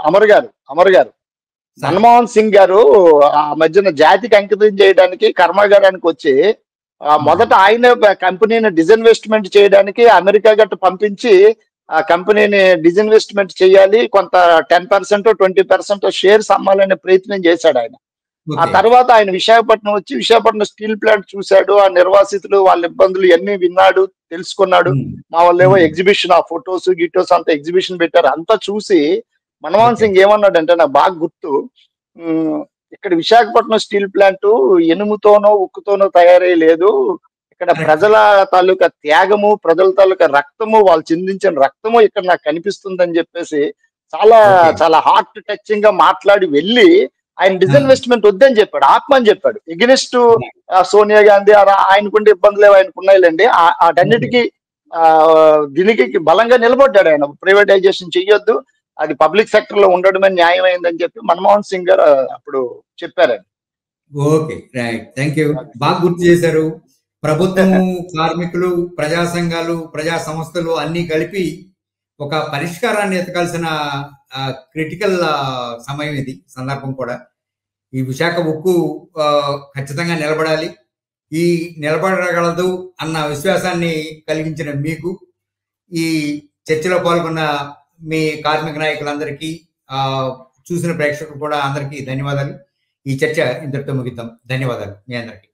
అమర్ గారు మన్మోహన్ సింగ్ గారు ఆ మధ్యన జాతికి అంకితం చేయడానికి కర్మాగారానికి వచ్చి మొదట ఆయన కంపెనీని డిజిన్వెస్ట్మెంట్ చేయడానికి అమెరికా గట్టు పంపించి ఆ కంపెనీని డిజిన్వెస్ట్మెంట్ చేయాలి, కొంత 10% 20% షేర్స్ అమ్మాలనే ప్రయత్నం చేశాడు ఆయన. ఆ తర్వాత ఆయన విశాఖపట్నం వచ్చి విశాఖపట్నం స్టీల్ ప్లాంట్ చూశాడు. ఆ నిర్వాసితులు వాళ్ళ ఇబ్బందులు అన్ని విన్నాడు, తెలుసుకున్నాడు. మా వాళ్ళేమో ఎగ్జిబిషన్, ఆ ఫొటోస్ గిటోస్ అంతా ఎగ్జిబిషన్ పెట్టారు. అంతా చూసి మన్మోహన్ సింగ్ ఏమన్నాడంటే నాకు బాగా గుర్తు, ఇక్కడ విశాఖపట్నం స్టీల్ ప్లాంట్ ఎనుముతోనో ఉక్కుతోనో తయారై లేదు, ఇక్కడ ప్రజల తాలూకా త్యాగము, ప్రజల తాలూకా రక్తము, వాళ్ళు చిందించిన రక్తము ఇక్కడ నాకు కనిపిస్తుందని చెప్పేసి చాలా హార్ట్ టచింగ్ గా మాట్లాడి వెళ్ళి ఆయన డిజిన్వెస్ట్మెంట్ వద్దని చెప్పాడు, ఆత్మని చెప్పాడు. ఎగ్నెస్ట్ సోనియా గాంధీ ఆయనకుండే ఇబ్బందులు ఆయనకున్నాయిలేండి, వాటన్నిటికీ దీనికి బలంగా నిలబడ్డాడు ఆయన. ప్రైవేటైజేషన్ చెయ్యొద్దు, అది పబ్లిక్ సెక్టర్ లో ఉండడమే న్యాయమైందని చెప్పి మన్మోహన్ సింగ్ గారు అప్పుడు చెప్పారండి. Okay, right, thank you. బాగా గుర్తు చేశారు. ప్రభుత్వము, కార్మికులు, ప్రజా సంఘాలు, ప్రజా సంస్థలు అన్ని కలిపి ఒక పరిష్కారాన్ని ఎతకాల్సిన క్రిటికల్ సమయం ఇది, సందర్భం కూడా. ఈ విశాఖ ఉక్కు ఖచ్చితంగా నిలబడాలి. ఈ నిలబడగలదు అన్న విశ్వాసాన్ని కలిగించిన మీకు, ఈ చర్చలో పాల్గొన్న మీ కార్మిక నాయకులందరికీ, చూసిన ప్రేక్షకులు కూడా అందరికీ ధన్యవాదాలు. ఈ చర్చ ఇంతటితో ముగిద్దాం. ధన్యవాదాలు మీ అందరికీ.